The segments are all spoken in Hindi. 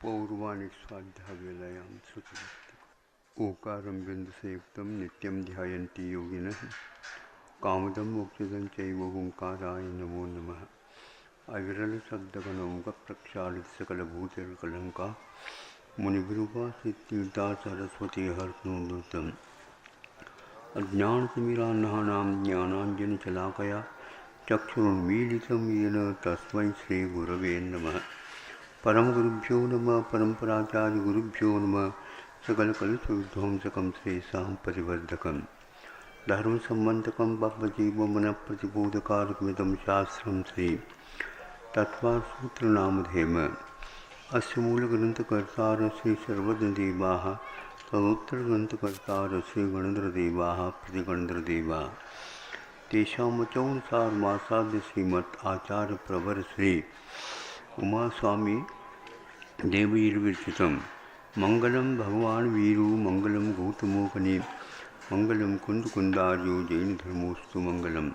पौर्वाणिक स्वाध्यायाम श्रुति ओकारं बिंदुसयुक्तं नित्यं ध्यायन्ति योगिनः कामदं मोक्षदं चैव ओंकाराय नमो नमः। अविरल शब्दगणोमुखप्रक्षालित सकलभूतिर्कलङ्का मुनिभिरुपासितीर्था सरस्वती हर्षोन्नतम् अज्ञानतिमिरान्धानां ज्ञानाञ्जनशलाकया चक्षुरुन्मीलितं येन तस्मै श्रीगुरवे नमः। परमगुरुभ्यो नमः। परम्पराचार्यगुरुभ्यो नमः। सकलकलुषविध्वंसकं श्रेषां परिवर्धकं धर्मसम्बन्धकं बद्धजीवमनप्रतिबोधकारकमिदं शास्त्रं श्री तत्त्वसूत्रनामधेयम्। अस्य मूलग्रन्थकर्तारः श्री सर्वज्ञदेवाः, तदुत्तरग्रन्थकर्तारः श्री गणेन्द्रदेवाः प्रतिगणेन्द्रदेवाः। तेषामचौनसारमासाद्य श्रीमत् आचार्यप्रवर श्री उमास्वामी देवैर्विरचितं मंगलम भगवान वीरु मंगलम गौतमोकनि मंगलम कुंदकुंदार्यो जैन धर्मोस्तु मंगलम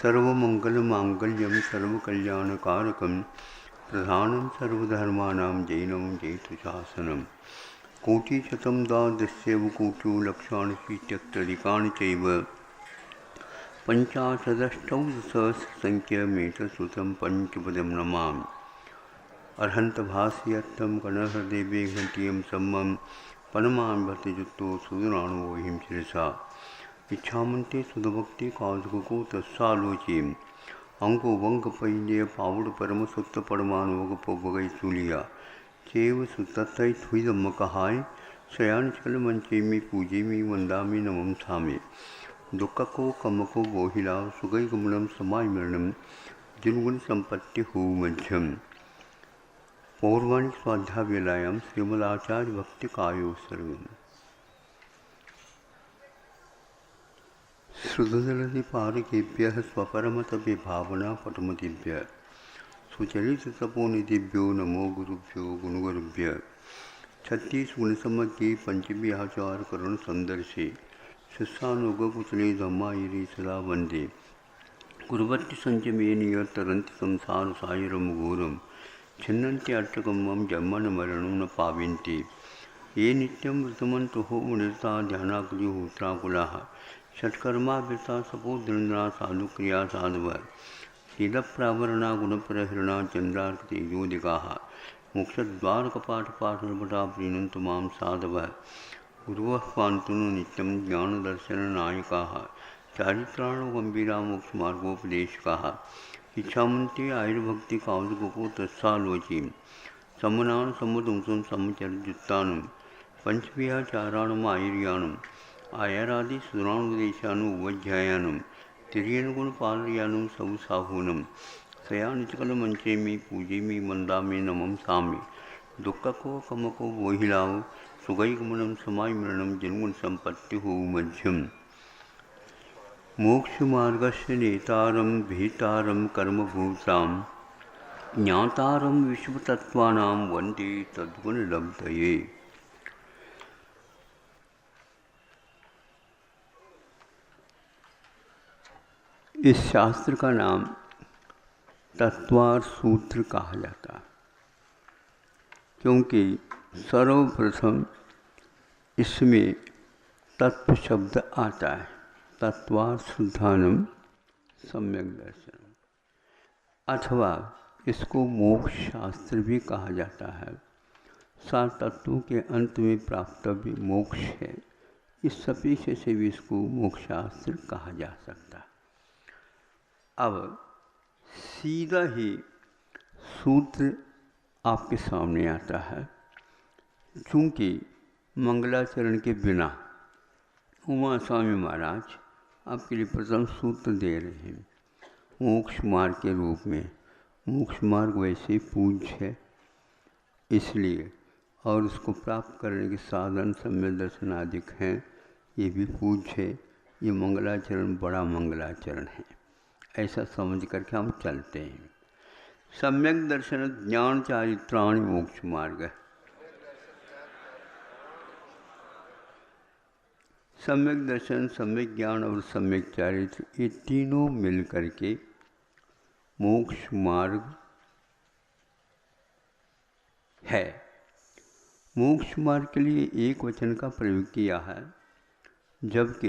सर्वमंगलमांगल्यम सर्वकल्याणकारकं प्रधानं सर्वधर्माणां जैनं जैतुशासनं कोटिशतं द्वादशैव कोटि लक्षाणि षष्ट्यधिकानि चैव पंचाशदष्टौसहस्रसंख्यमेतत्सुतं पंचपदं नमामि। अर्हन्तभास्यर्थं गणहृदेवे घंटीयं सम्मं पनमां भक्तियुक्तो सुदुराणुवोहिं शिरसा इच्छामन्ते सुधभक्ति काजुको तत्सालोचीं अंको वंकपैल्य पावुड परमसुत्त परमाणुग पोगई चूलिया चेव सुतत्तै थुइदम्मकहाय शयान चल मंचे में पूजे में वंदा में नमम सामे दुक्को कमको गोहिला सुगई गुमणम समाय मरणम जिनगुण संपत्ति हु मध्यम। पौर्वाणिक स्वाध्यायाम श्रीमदाचार्य भक्ति कायोत्सर्गम्। श्रुतजलधि पारकेभ्यः स्वपरमतपे भावना पटमतिभ्यः सुचरिततपोनिधिभ्यो नमो गुरुभ्यो गुणगुरुभ्यः। 36 गुणसमज्ञे पंचमी आचार करुण संदर्शे शिष्यानुगकुचले धम्मायिरी सदा वंदे गुरुवत्ति संचमेन तरंति संसार सायरम घोरम छिन्नन्ति अट्टकम्मं जन्मन मरणं न पाविन्ति ये नित्यं व्रतमन्तो मुनिरता ध्यानाग्निहोत्राकुलाः षट्कर्मावृता सपोदृन्द्रा साधुक्रिया साधवः शीलप्रावरणा गुणप्रहरणा चन्द्रार्कतेजोदिकाः मोक्षद्वारकपाठपाठनपटा प्रीणन्तु मां साधवः गुरुवः पान्तुनो नित्यं ज्ञानदर्शननायकाः चारित्राणो गम्भीरा मोक्षमार्गोपदेशकाः इच्छामन्ते आयुर्भक्ति कावुको तत्सालोचीं सम्मनान समुदंसं सम्मचरजुत्तानं पंचविहाचाराणम् आयुर्यानम् आयरादि सुराणुदेशानुवध्यायानं तिर्यनुगुणपालयानं सवसाहूनं सयानिचकलमंचे में पूजे में मंदा में नमम सामे दुक्को कमको वोहिलाव सुगैगमनं समाय मरणं जन्मगुण संपत्ति हो मध्यम। मोक्षमार्गस्य नेतारं भीतारं कर्मभूतां ज्ञातारं विश्वतत्त्वानां वन्दे तद्गुणलब्धये। इस शास्त्र का नाम तत्वार सूत्र कहा जाता है क्योंकि सर्वप्रथम इसमें तत्व शब्द आता है। तत्वार शुद्धानम सम्यक दर्शनम, अथवा इसको मोक्ष शास्त्र भी कहा जाता है। सात तत्वों के अंत में प्राप्तव्य मोक्ष है, इस सपेक्षे से भी इसको मोक्ष शास्त्र कहा जा सकता है। अब सीधा ही सूत्र आपके सामने आता है। चूँकि मंगलाचरण के बिना उमा स्वामी महाराज आपके लिए प्रथम सूत्र दे रहे हैं मोक्ष मार्ग के रूप में। मोक्ष मार्ग वैसे पूज्य है इसलिए, और उसको प्राप्त करने के साधन सम्यक दर्शन आदि हैं, ये भी पूज्य है। ये मंगलाचरण बड़ा मंगलाचरण है, ऐसा समझ करके हम चलते हैं। सम्यक दर्शन ज्ञान चारित्राणि मोक्ष मार्ग है। सम्यक दर्शन, सम्यक ज्ञान और सम्यक चारित्र, ये तीनों मिल करके मोक्ष मार्ग है। मोक्ष मार्ग के लिए एक वचन का प्रयोग किया है, जबकि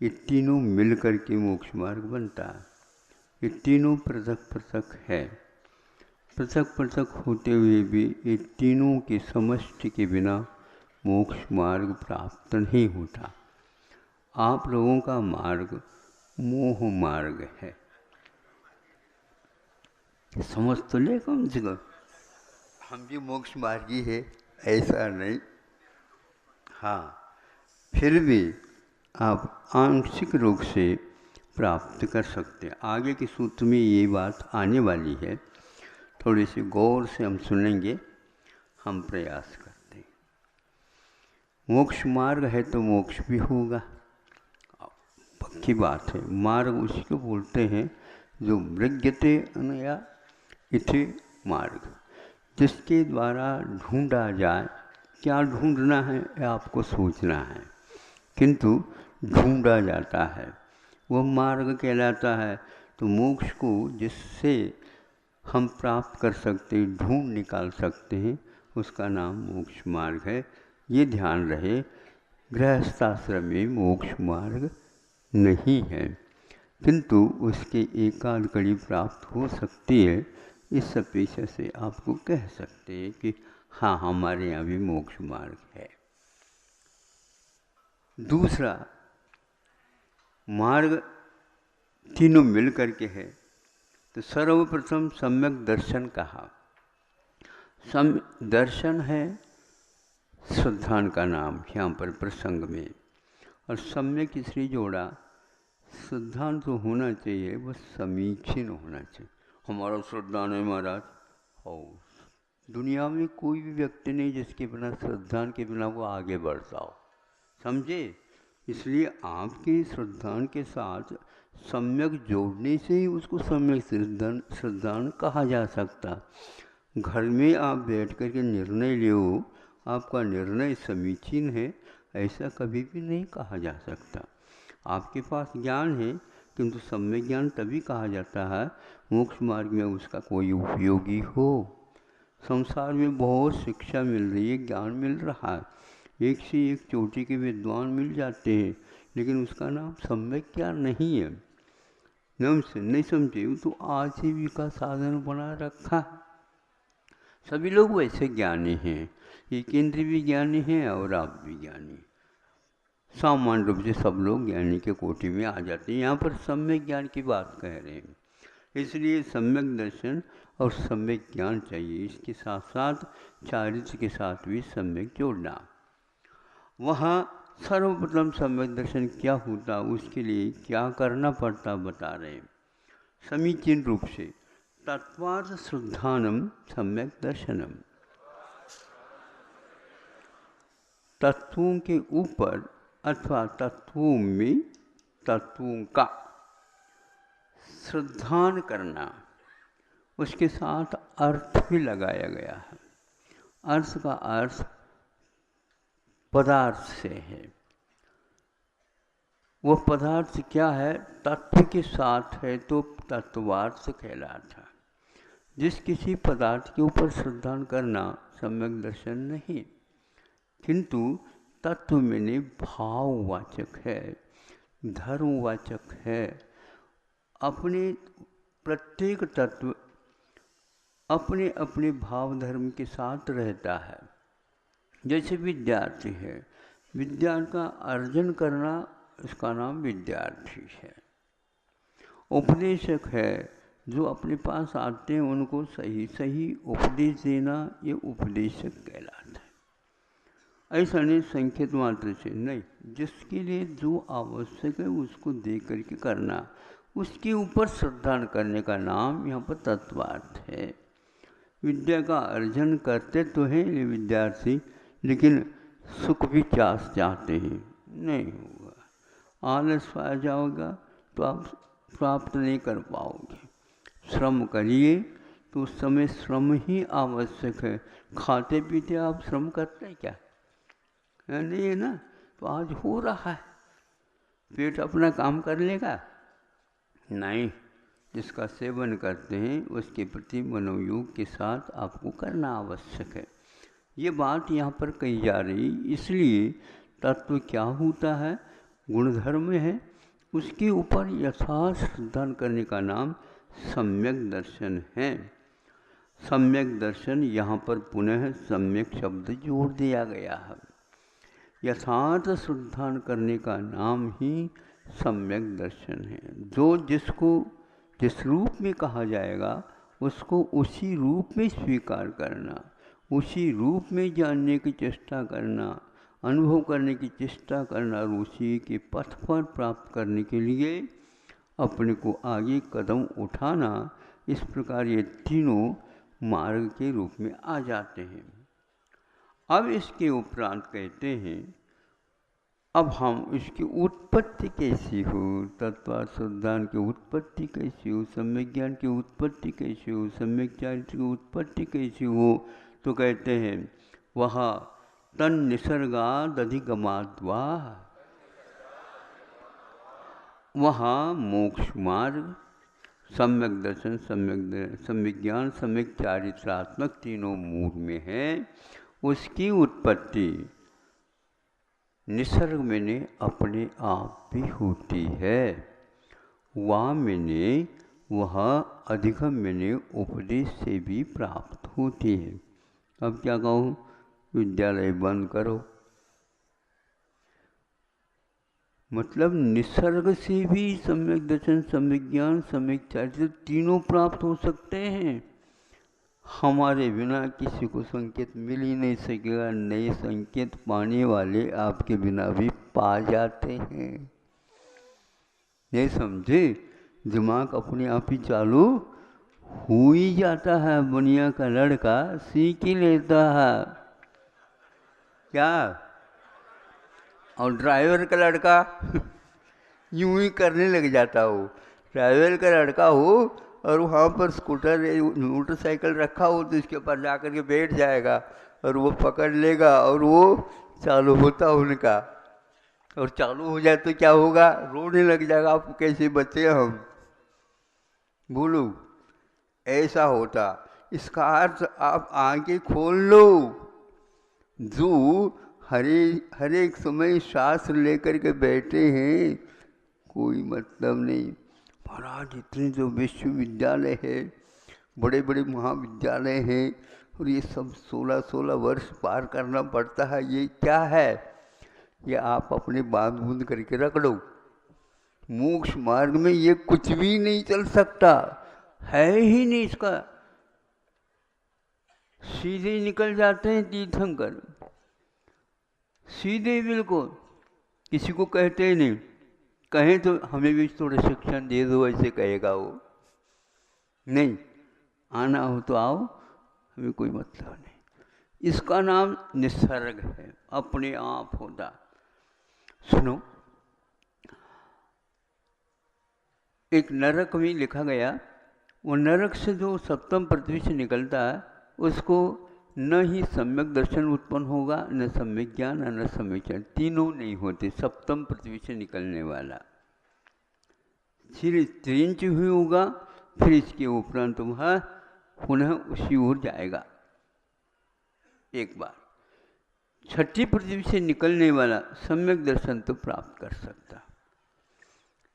ये तीनों मिलकर के मोक्ष मार्ग बनता है। ये तीनों पृथक पृथक है। पृथक पृथक होते हुए भी ये तीनों की समष्टि के बिना मोक्ष मार्ग प्राप्त नहीं होता। आप लोगों का मार्ग मोह मार्ग है। समझ तो ले कम से कम, हम भी मोक्ष मार्गी है ऐसा नहीं। हाँ, फिर भी आप आंशिक रूप से प्राप्त कर सकते हैं। आगे के सूत्र में ये बात आने वाली है, थोड़ी सी गौर से हम सुनेंगे, हम प्रयास करते हैं। मोक्ष मार्ग है तो मोक्ष भी होगा, पक्की बात है। मार्ग उसी को बोलते हैं जो मृग्यते अनया इति मार्ग, जिसके द्वारा ढूंढा जाए। क्या ढूंढना है या आपको सोचना है, किंतु ढूंढा जाता है, वह मार्ग कहलाता है। तो मोक्ष को जिससे हम प्राप्त कर सकते हैं, ढूंढ निकाल सकते हैं, उसका नाम मोक्ष मार्ग है। ये ध्यान रहे, गृहस्थाश्रम में मोक्ष मार्ग नहीं है, किंतु उसके एकाध कड़ी प्राप्त हो सकती है। इस अपेक्षा से आपको कह सकते हैं कि हाँ, हमारे यहाँ भी मोक्ष मार्ग है। दूसरा मार्ग तीनों मिल करके है, तो सर्वप्रथम सम्यक दर्शन कहा। दर्शन है श्रद्धान का नाम यहाँ पर प्रसंग में, और सम्यक इसलिए जोड़ा, श्रद्धान तो होना चाहिए, वह समीचीन होना चाहिए। हमारा श्रद्धान है महाराज, हो दुनिया में कोई भी व्यक्ति नहीं जिसके बिना, श्रद्धान के बिना वो आगे बढ़ता हो, समझे। इसलिए आपकी श्रद्धान के साथ सम्यक जोड़ने से ही उसको सम्यक श्रद्धान कहा जा सकता। घर में आप बैठ कर के निर्णय लो, आपका निर्णय समीचीन है, ऐसा कभी भी नहीं कहा जा सकता। आपके पास ज्ञान है, किंतु सम्यक ज्ञान तभी कहा जाता है मोक्ष मार्ग में उसका कोई उपयोगी हो। संसार में बहुत शिक्षा मिल रही है, ज्ञान मिल रहा है, एक से एक चोटी के विद्वान मिल जाते हैं, लेकिन उसका नाम सम्यक ज्ञान नहीं है। नहीं समझे, तो आजीविका साधन बना रखा है। सभी लोग वैसे ज्ञानी हैं, ये केंद्र भी ज्ञानी हैं और आप भी ज्ञानी। सामान्य रूप से सब लोग ज्ञानी के कोटि में आ जाते हैं। यहाँ पर सम्यक ज्ञान की बात कह रहे हैं, इसलिए सम्यक दर्शन और सम्यक ज्ञान चाहिए। इसके साथ साथ चारित्र के साथ भी सम्यक जोड़ना। वहाँ सर्वप्रथम सम्यक दर्शन क्या होता, उसके लिए क्या करना पड़ता बता रहे हैं समीचीन रूप से। तत्वार्थ श्रद्धानम सम्यक दर्शनम, तत्वों के ऊपर अथवा तत्वों में तत्वों का श्रद्धान करना, उसके साथ अर्थ भी लगाया गया है। अर्थ का अर्थ पदार्थ से है। वह पदार्थ क्या है, तत्व के साथ है तो तत्वार्थ कहलाता। जिस किसी पदार्थ के ऊपर श्रद्धान करना सम्यक दर्शन नहीं, किंतु तत्व में भाववाचक है, धर्मवाचक है। अपने प्रत्येक तत्व अपने अपने भाव धर्म के साथ रहता है। जैसे विद्यार्थी है, विद्या का अर्जन करना, इसका नाम विद्यार्थी है। उपदेशक है, जो अपने पास आते हैं उनको सही सही उपदेश देना, ये उपदेशक कहलाता है। ऐसा नहीं संकेत मात्र से नहीं, जिसके लिए जो आवश्यक है उसको दे करके करना, उसके ऊपर श्रद्धान करने का नाम यहाँ पर तत्वार्थ है। विद्या का अर्जन करते तो हैं ये विद्यार्थी, लेकिन सुख भी चाहते हैं, नहीं होगा। आलस आ जाओगा तो आप प्राप्त नहीं कर पाओगे। श्रम करिए तो उस समय श्रम ही आवश्यक है। खाते पीते आप श्रम करते हैं क्या? नहीं है ना। तो आज हो रहा है, पेट अपना काम कर लेगा नहीं। जिसका सेवन करते हैं उसके प्रति मनोयोग के साथ आपको करना आवश्यक है। ये बात यहाँ पर कही जा रही, इसलिए तत्व क्या होता है, गुणधर्म है, उसके ऊपर यथार्थ सिद्धांत करने का नाम सम्यक दर्शन है। सम्यक दर्शन, यहाँ पर पुनः सम्यक शब्द जोड़ दिया गया है। यथार्थ सिद्धांत करने का नाम ही सम्यक दर्शन है। जो जिसको जिस रूप में कहा जाएगा उसको उसी रूप में स्वीकार करना, उसी रूप में जानने की चेष्टा करना, अनुभव करने की चेष्टा करना और उसी के पथ पर प्राप्त करने के लिए अपने को आगे कदम उठाना, इस प्रकार ये तीनों मार्ग के रूप में आ जाते हैं। अब इसके उपरांत कहते हैं, अब हम इसकी उत्पत्ति कैसी हो, तत्व सिद्धांत की उत्पत्ति कैसी हो, सम्यक ज्ञान की उत्पत्ति कैसी हो, सम्यक चारित्र की उत्पत्ति कैसी हो, तो कहते हैं वह तन निसर्गादधिगमाद्वा वहाँ मोक्ष मार्ग, सम्यक दर्शन, सम्यक ज्ञान, सम्यक चारित्रात्मक तीनों मूल में है। उसकी उत्पत्ति निसर्ग में अपने आप भी होती है, वह मैंने वह अधिगम में उपदेश से भी प्राप्त होती है। अब क्या कहूँ, विद्यालय बंद करो, मतलब निसर्ग से भी सम्यक दर्शन, सम्यक ज्ञान, सम्यक चारित्र तीनों प्राप्त हो सकते हैं। हमारे बिना किसी को संकेत मिल ही नहीं सकेगा, नए संकेत पाने वाले आपके बिना भी पा जाते हैं। नहीं समझे, दिमाग अपने आप ही चालू हो ही जाता है। बुनिया का लड़का सीख ही लेता है क्या, और ड्राइवर का लड़का यूं ही करने लग जाता हो। ड्राइवर का लड़का हो और वहाँ पर स्कूटर मोटरसाइकिल रखा हो तो इसके ऊपर जा कर के बैठ जाएगा और वो पकड़ लेगा और वो चालू होता उनका, और चालू हो जाए तो क्या होगा, रोने लग जाएगा। आप कैसे बचे हम, बोलो, ऐसा होता। इसका अर्थ आप आंखें खोल लो, जो हर एक समय सांस लेकर के बैठे हैं, कोई मतलब नहीं। महाराज इतने जो विश्वविद्यालय है, बड़े बड़े महाविद्यालय हैं, और ये सब 16-16 वर्ष पार करना पड़ता है, ये क्या है, ये आप अपने बांध बूंद करके रख लो। मोक्ष मार्ग में ये कुछ भी नहीं चल सकता, है ही नहीं इसका। सीधे निकल जाते हैं तीर्थंकर, सीधे बिल्कुल, किसी को कहते ही नहीं। कहें तो हमें भी थोड़ा शिक्षण दे दो, ऐसे कहेगा वो। नहीं, आना हो तो आओ, हमें कोई मतलब नहीं। इसका नाम निसर्ग है, अपने आप होता। सुनो, एक नरक में लिखा गया, वो नरक से जो सप्तम पृथ्वी से निकलता है उसको न ही सम्यक दर्शन उत्पन्न होगा, न सम्यक ज्ञान, न सम्यक ज्ञान, तीनों नहीं होते। सप्तम पृथ्वी से निकलने वाला फिर त्रिंच हुई होगा, फिर इसके उपरांत वह पुनः उसी ओर जाएगा। एक बार छठी पृथ्वी से निकलने वाला सम्यक दर्शन तो प्राप्त कर सकता,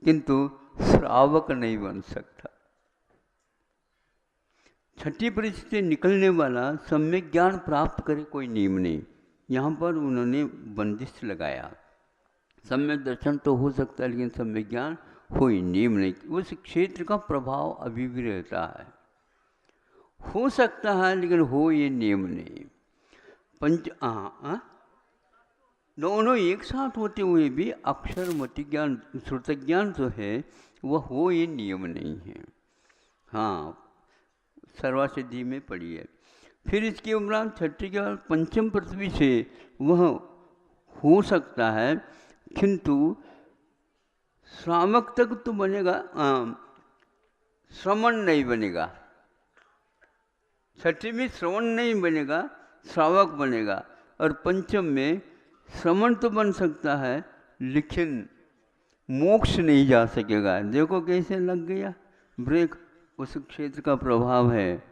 किंतु श्रावक नहीं बन सकता। छठी पृथ्वी से निकलने वाला सम्यक ज्ञान प्राप्त करे, कोई नियम नहीं। यहाँ पर उन्होंने बंदिश लगाया, सम्यक दर्शन तो हो सकता है लेकिन सम्यक ज्ञान कोई नियम नहीं। उस क्षेत्र का प्रभाव अभी भी रहता है, हो सकता है लेकिन हो ये नियम नहीं। दोनों एक साथ होते हुए भी अक्षर मति ज्ञान, श्रुत ज्ञान जो है वह हो ये नियम नहीं है। हाँ, सर्वासिद्धि में पड़ी है। फिर इसके उपरांत छठी के बाद पंचम पृथ्वी से वह हो सकता है, किंतु श्रावक तक तो बनेगा, श्रवण नहीं बनेगा। छठी में श्रवण नहीं बनेगा, श्रावक बनेगा। और पंचम में श्रवण तो बन सकता है लेकिन मोक्ष नहीं जा सकेगा। देखो कैसे लग गया ब्रेक, उस क्षेत्र का प्रभाव है,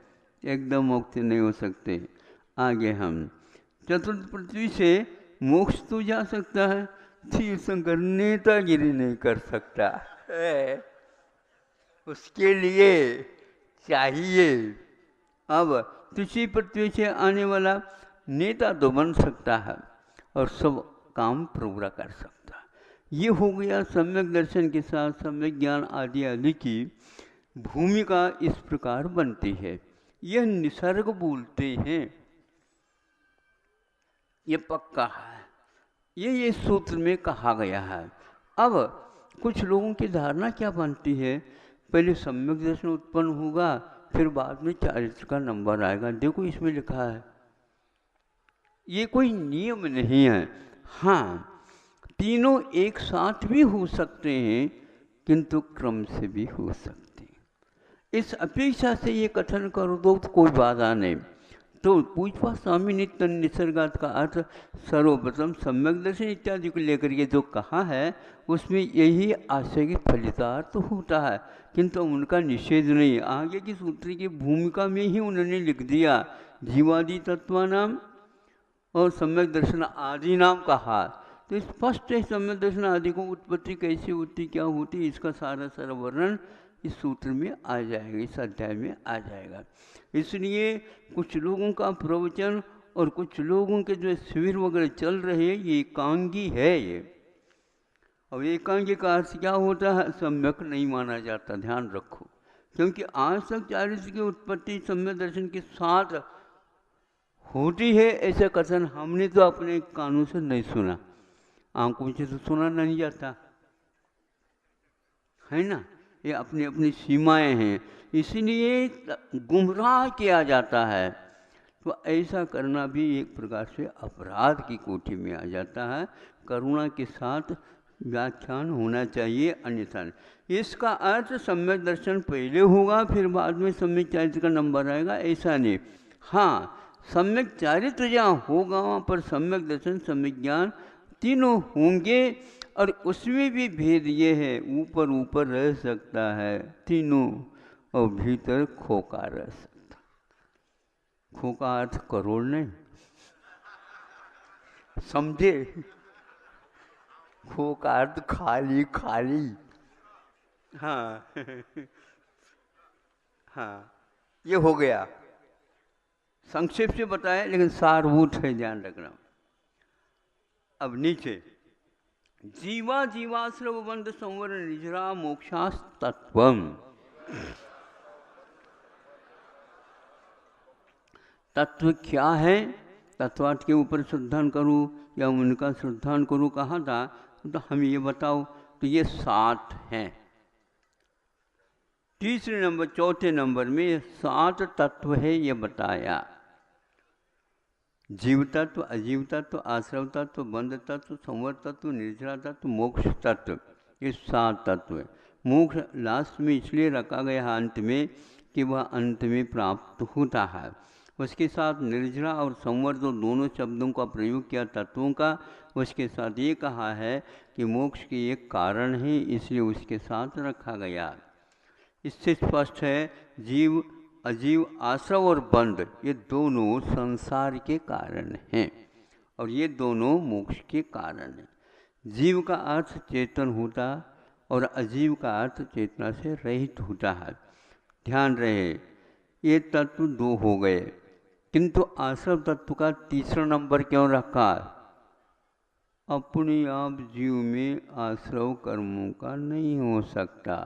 एकदम मुक्त नहीं हो सकते। आगे हम चतुर्थ पृथ्वी से मोक्ष तो जा सकता है, तीर्थंकर नेतागिरी नहीं कर सकता है। उसके लिए चाहिए। अब तीसरी पृथ्वी से आने वाला नेता तो बन सकता है और सब काम पूरा कर सकता है। ये हो गया सम्यक दर्शन के साथ सम्यक ज्ञान आदि आदि की भूमिका इस प्रकार बनती है। यह निसर्ग बोलते हैं, ये पक्का है, ये सूत्र में कहा गया है। अब कुछ लोगों की धारणा क्या बनती है, पहले सम्यक दर्शन उत्पन्न होगा फिर बाद में चारित्र का नंबर आएगा। देखो इसमें लिखा है, ये कोई नियम नहीं है। हाँ, तीनों एक साथ भी हो सकते हैं किंतु क्रम से भी हो सकते हैं। इस अपेक्षा से ये कथन कर दो तो कोई बाधा नहीं। तो पूजपा स्वामी नित्य निसर्गात का अर्थ सर्वप्रथम सम्यक दर्शन इत्यादि को लेकर के जो कहा है उसमें यही आशय की फलितार्थ तो होता है, किंतु उनका निषेध नहीं। आगे की सूत्र की भूमिका में ही उन्होंने लिख दिया जीवादि तत्वानाम और सम्यक दर्शन आदि नाम कहा। तो स्पष्ट है सम्यक दर्शन आदि को उत्पत्ति कैसे होती, क्या होती, इसका सारा वर्णन इस सूत्र में आ जाएगा, इस अध्याय में आ जाएगा। इसलिए कुछ लोगों का प्रवचन और कुछ लोगों के जो शिविर वगैरह चल रहे हैं ये एकांगी है। ये अब एकांगी का अर्थ क्या होता है, सम्यक नहीं माना जाता, ध्यान रखो। क्योंकि आज तक चारित्र की उत्पत्ति सम्यक दर्शन के साथ होती है ऐसा कथन हमने तो अपने कानों से नहीं सुना, आंखों से तो सुना नहीं जाता है ना। ये अपनी अपनी सीमाएं हैं, इसलिए गुमराह किया जाता है। तो ऐसा करना भी एक प्रकार से अपराध की कोटि में आ जाता है। करुणा के साथ व्याख्यान होना चाहिए, अन्यथा नहीं। इसका अर्थ सम्यक दर्शन पहले होगा फिर बाद में सम्यक चारित्र का नंबर आएगा, ऐसा नहीं। हाँ, सम्यक चारित्र जहाँ होगा वहाँ पर सम्यक दर्शन सम्यक ज्ञान तीनों होंगे। और उसमें भी भेद ये है, ऊपर ऊपर रह सकता है तीनों और भीतर खोका रह सकता। खोका अर्थ करोड़ नहीं, समझे? खोका अर्थ खाली खाली। हाँ हाँ, ये हो गया, संक्षेप से बताया लेकिन सारभूत है, ध्यान रखना। अब नीचे जीवा जीवाश्रव बंध संवर निजरा मोक्षास तत्वम। तत्व क्या है, तत्वार्थ के ऊपर श्रद्धान करूँ या उनका श्रद्धान करूँ कहा था, तो हम ये बताओ। तो ये 7 हैं। तीसरे नंबर चौथे नंबर में 7 तत्व है ये बताया। जीव तत्व, अजीव तत्व, आश्रव तत्व, बंध तत्व, संवर तत्व, निर्जरा तत्व, मोक्ष तत्व, ये 7 तत्व है। मोक्ष लास्ट में इसलिए रखा गया अंत में कि वह अंत में प्राप्त होता है। उसके साथ निर्जरा और संवर जो दोनों शब्दों का प्रयोग किया तत्वों का, उसके साथ ये कहा है कि मोक्ष के एक कारण है, इसलिए उसके साथ रखा गया। इससे स्पष्ट है जीव अजीव आश्रव और बंध ये दोनों संसार के कारण हैं और ये दोनों मोक्ष के कारण हैं। जीव का अर्थ चेतन होता और अजीव का अर्थ चेतना से रहित होता है। ध्यान रहे, ये तत्व 2 हो गए, किंतु आश्रव तत्व का तीसरा नंबर क्यों रखा? अपने आप जीव में आश्रव कर्मों का नहीं हो सकता।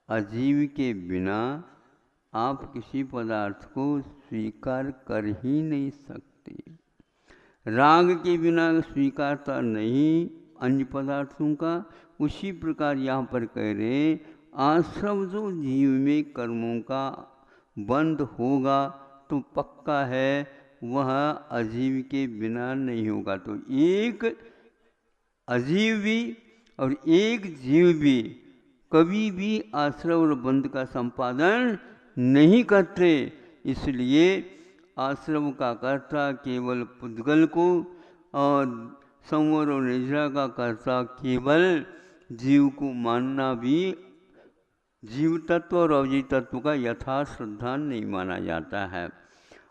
अजीव के बिना आप किसी पदार्थ को स्वीकार कर ही नहीं सकते। राग के बिना स्वीकारता नहीं अन्य पदार्थों का। उसी प्रकार यहाँ पर कह रहे आश्रव जो जीव में कर्मों का बंद होगा तो पक्का है वह अजीव के बिना नहीं होगा। तो एक अजीव भी और एक जीव भी कभी भी आश्रव और बंध का संपादन नहीं करते। इसलिए आश्रम का कर्ता केवल पुद्गल को और संवर और निजरा का कर्ता केवल जीव को मानना भी जीव तत्व और अजीव तत्व का यथार्थ श्रद्धान नहीं माना जाता है।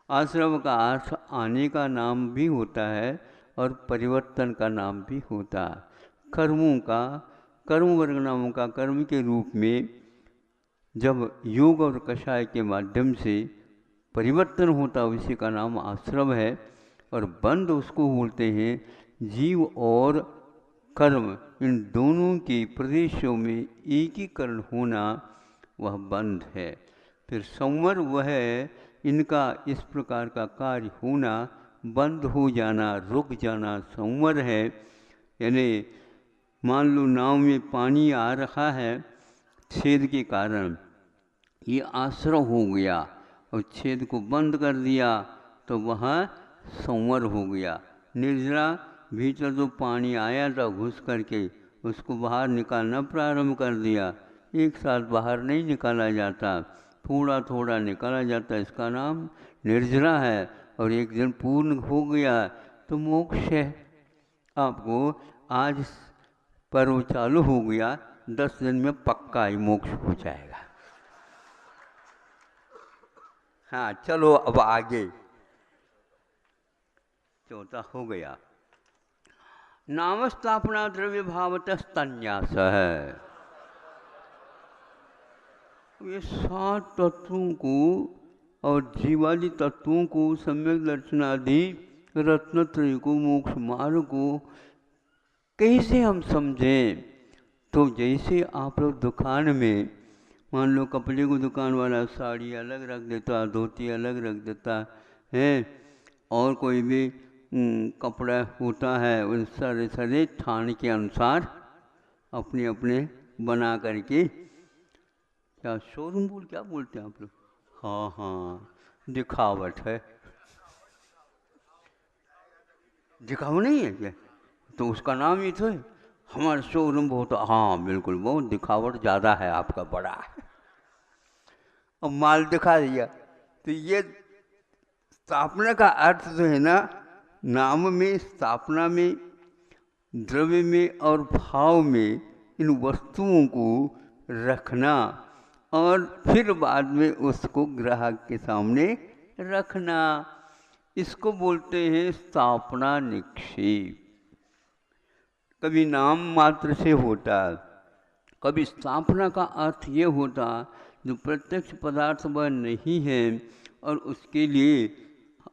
आश्रम का अर्थ आने का नाम भी होता है और परिवर्तन का नाम भी होता है। कर्मों का, कर्म वर्ग नामों का कर्म के रूप में जब योग और कषाय के माध्यम से परिवर्तन होता, उसी का नाम आश्रम है। और बंध उसको बोलते हैं जीव और कर्म इन दोनों के प्रदेशों में एकीकरण होना, वह बंध है। फिर संवर वह इनका इस प्रकार का कार्य होना, बंद हो जाना, रुक जाना संवर है। यानी मान लो नाव में पानी आ रहा है छेद के कारण, ये आश्रय हो गया और छेद को बंद कर दिया तो वह संवर हो गया। निर्जरा भीतर जो पानी आया था घुस करके उसको बाहर निकालना प्रारंभ कर दिया। एक साथ बाहर नहीं निकाला जाता, थोड़ा थोड़ा निकाला जाता, इसका नाम निर्जरा है। और एक दिन पूर्ण हो गया तो मोक्ष है। आपको आज पर्व चालू हो गया, 10 दिन में पक्का ही मोक्ष हो जाएगा। हाँ चलो अब आगे, चौथा हो गया नाम स्थापना द्रव्य भावत स्तन्यास है। ये 7 तत्वों को और जीवादि तत्वों को, सम्यक दर्शनादि रत्नत्रय को, मोक्ष मार्ग को कैसे हम समझें? तो जैसे आप लोग दुकान में मान लो कपड़े को दुकान वाला साड़ी अलग रख देता, धोती अलग रख देता है, और कोई भी कपड़ा होता है उन सारे सारे थान के अनुसार अपने अपने बना करके, क्या शोरूम बोल क्या बोलते हैं आप लोग? हाँ हाँ, दिखावट है। दिखावा नहीं है क्या? तो उसका नाम ही तो है हमारा शोरूम बहुत। हाँ बिल्कुल, बहुत दिखावट ज़्यादा है आपका, बड़ा है। अब माल दिखा दिया तो ये स्थापना का अर्थ जो है ना, नाम में, स्थापना में, द्रव्य में और भाव में इन वस्तुओं को रखना और फिर बाद में उसको ग्राहक के सामने रखना, इसको बोलते हैं स्थापना निक्षेप। कभी नाम मात्र से होता, कभी स्थापना का अर्थ ये होता जो प्रत्यक्ष पदार्थ वह नहीं है और उसके लिए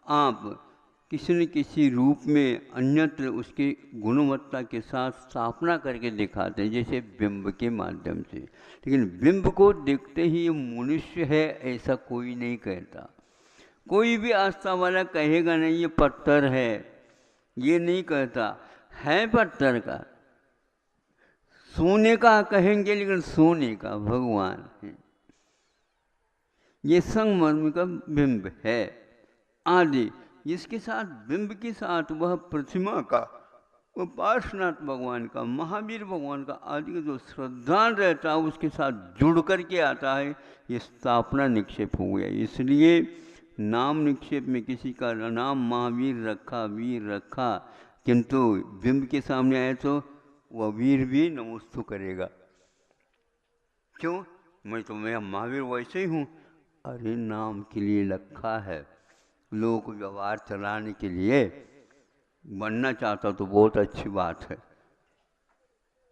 आप किसी न किसी रूप में अन्यत्र उसकी गुणवत्ता के साथ स्थापना करके दिखाते हैं, जैसे बिंब के माध्यम से। लेकिन बिंब को देखते ही ये मनुष्य है ऐसा कोई नहीं कहता। कोई भी आस्था वाला कहेगा नहीं ये पत्थर है, ये नहीं कहता। है पत्थर का, सोने का कहेंगे लेकिन सोने का भगवान है। ये संगमरमर का बिंब है आदि। इसके साथ बिंब के साथ वह प्रतिमा का, वह पार्श्वनाथ भगवान का, महावीर भगवान का आदि का जो श्रद्धा रहता है उसके साथ जुड़ करके आता है, ये स्थापना निक्षेप हो गया। इसलिए नाम निक्षेप में किसी का नाम महावीर रखा, वीर रखा, किंतु बिंब के सामने आए तो वह वीर भी नमस्तु करेगा। क्यों? मैं महावीर वैसे ही हूँ। अरे नाम के लिए रखा है, लोक व्यवहार चलाने के लिए। बनना चाहता तो बहुत अच्छी बात है,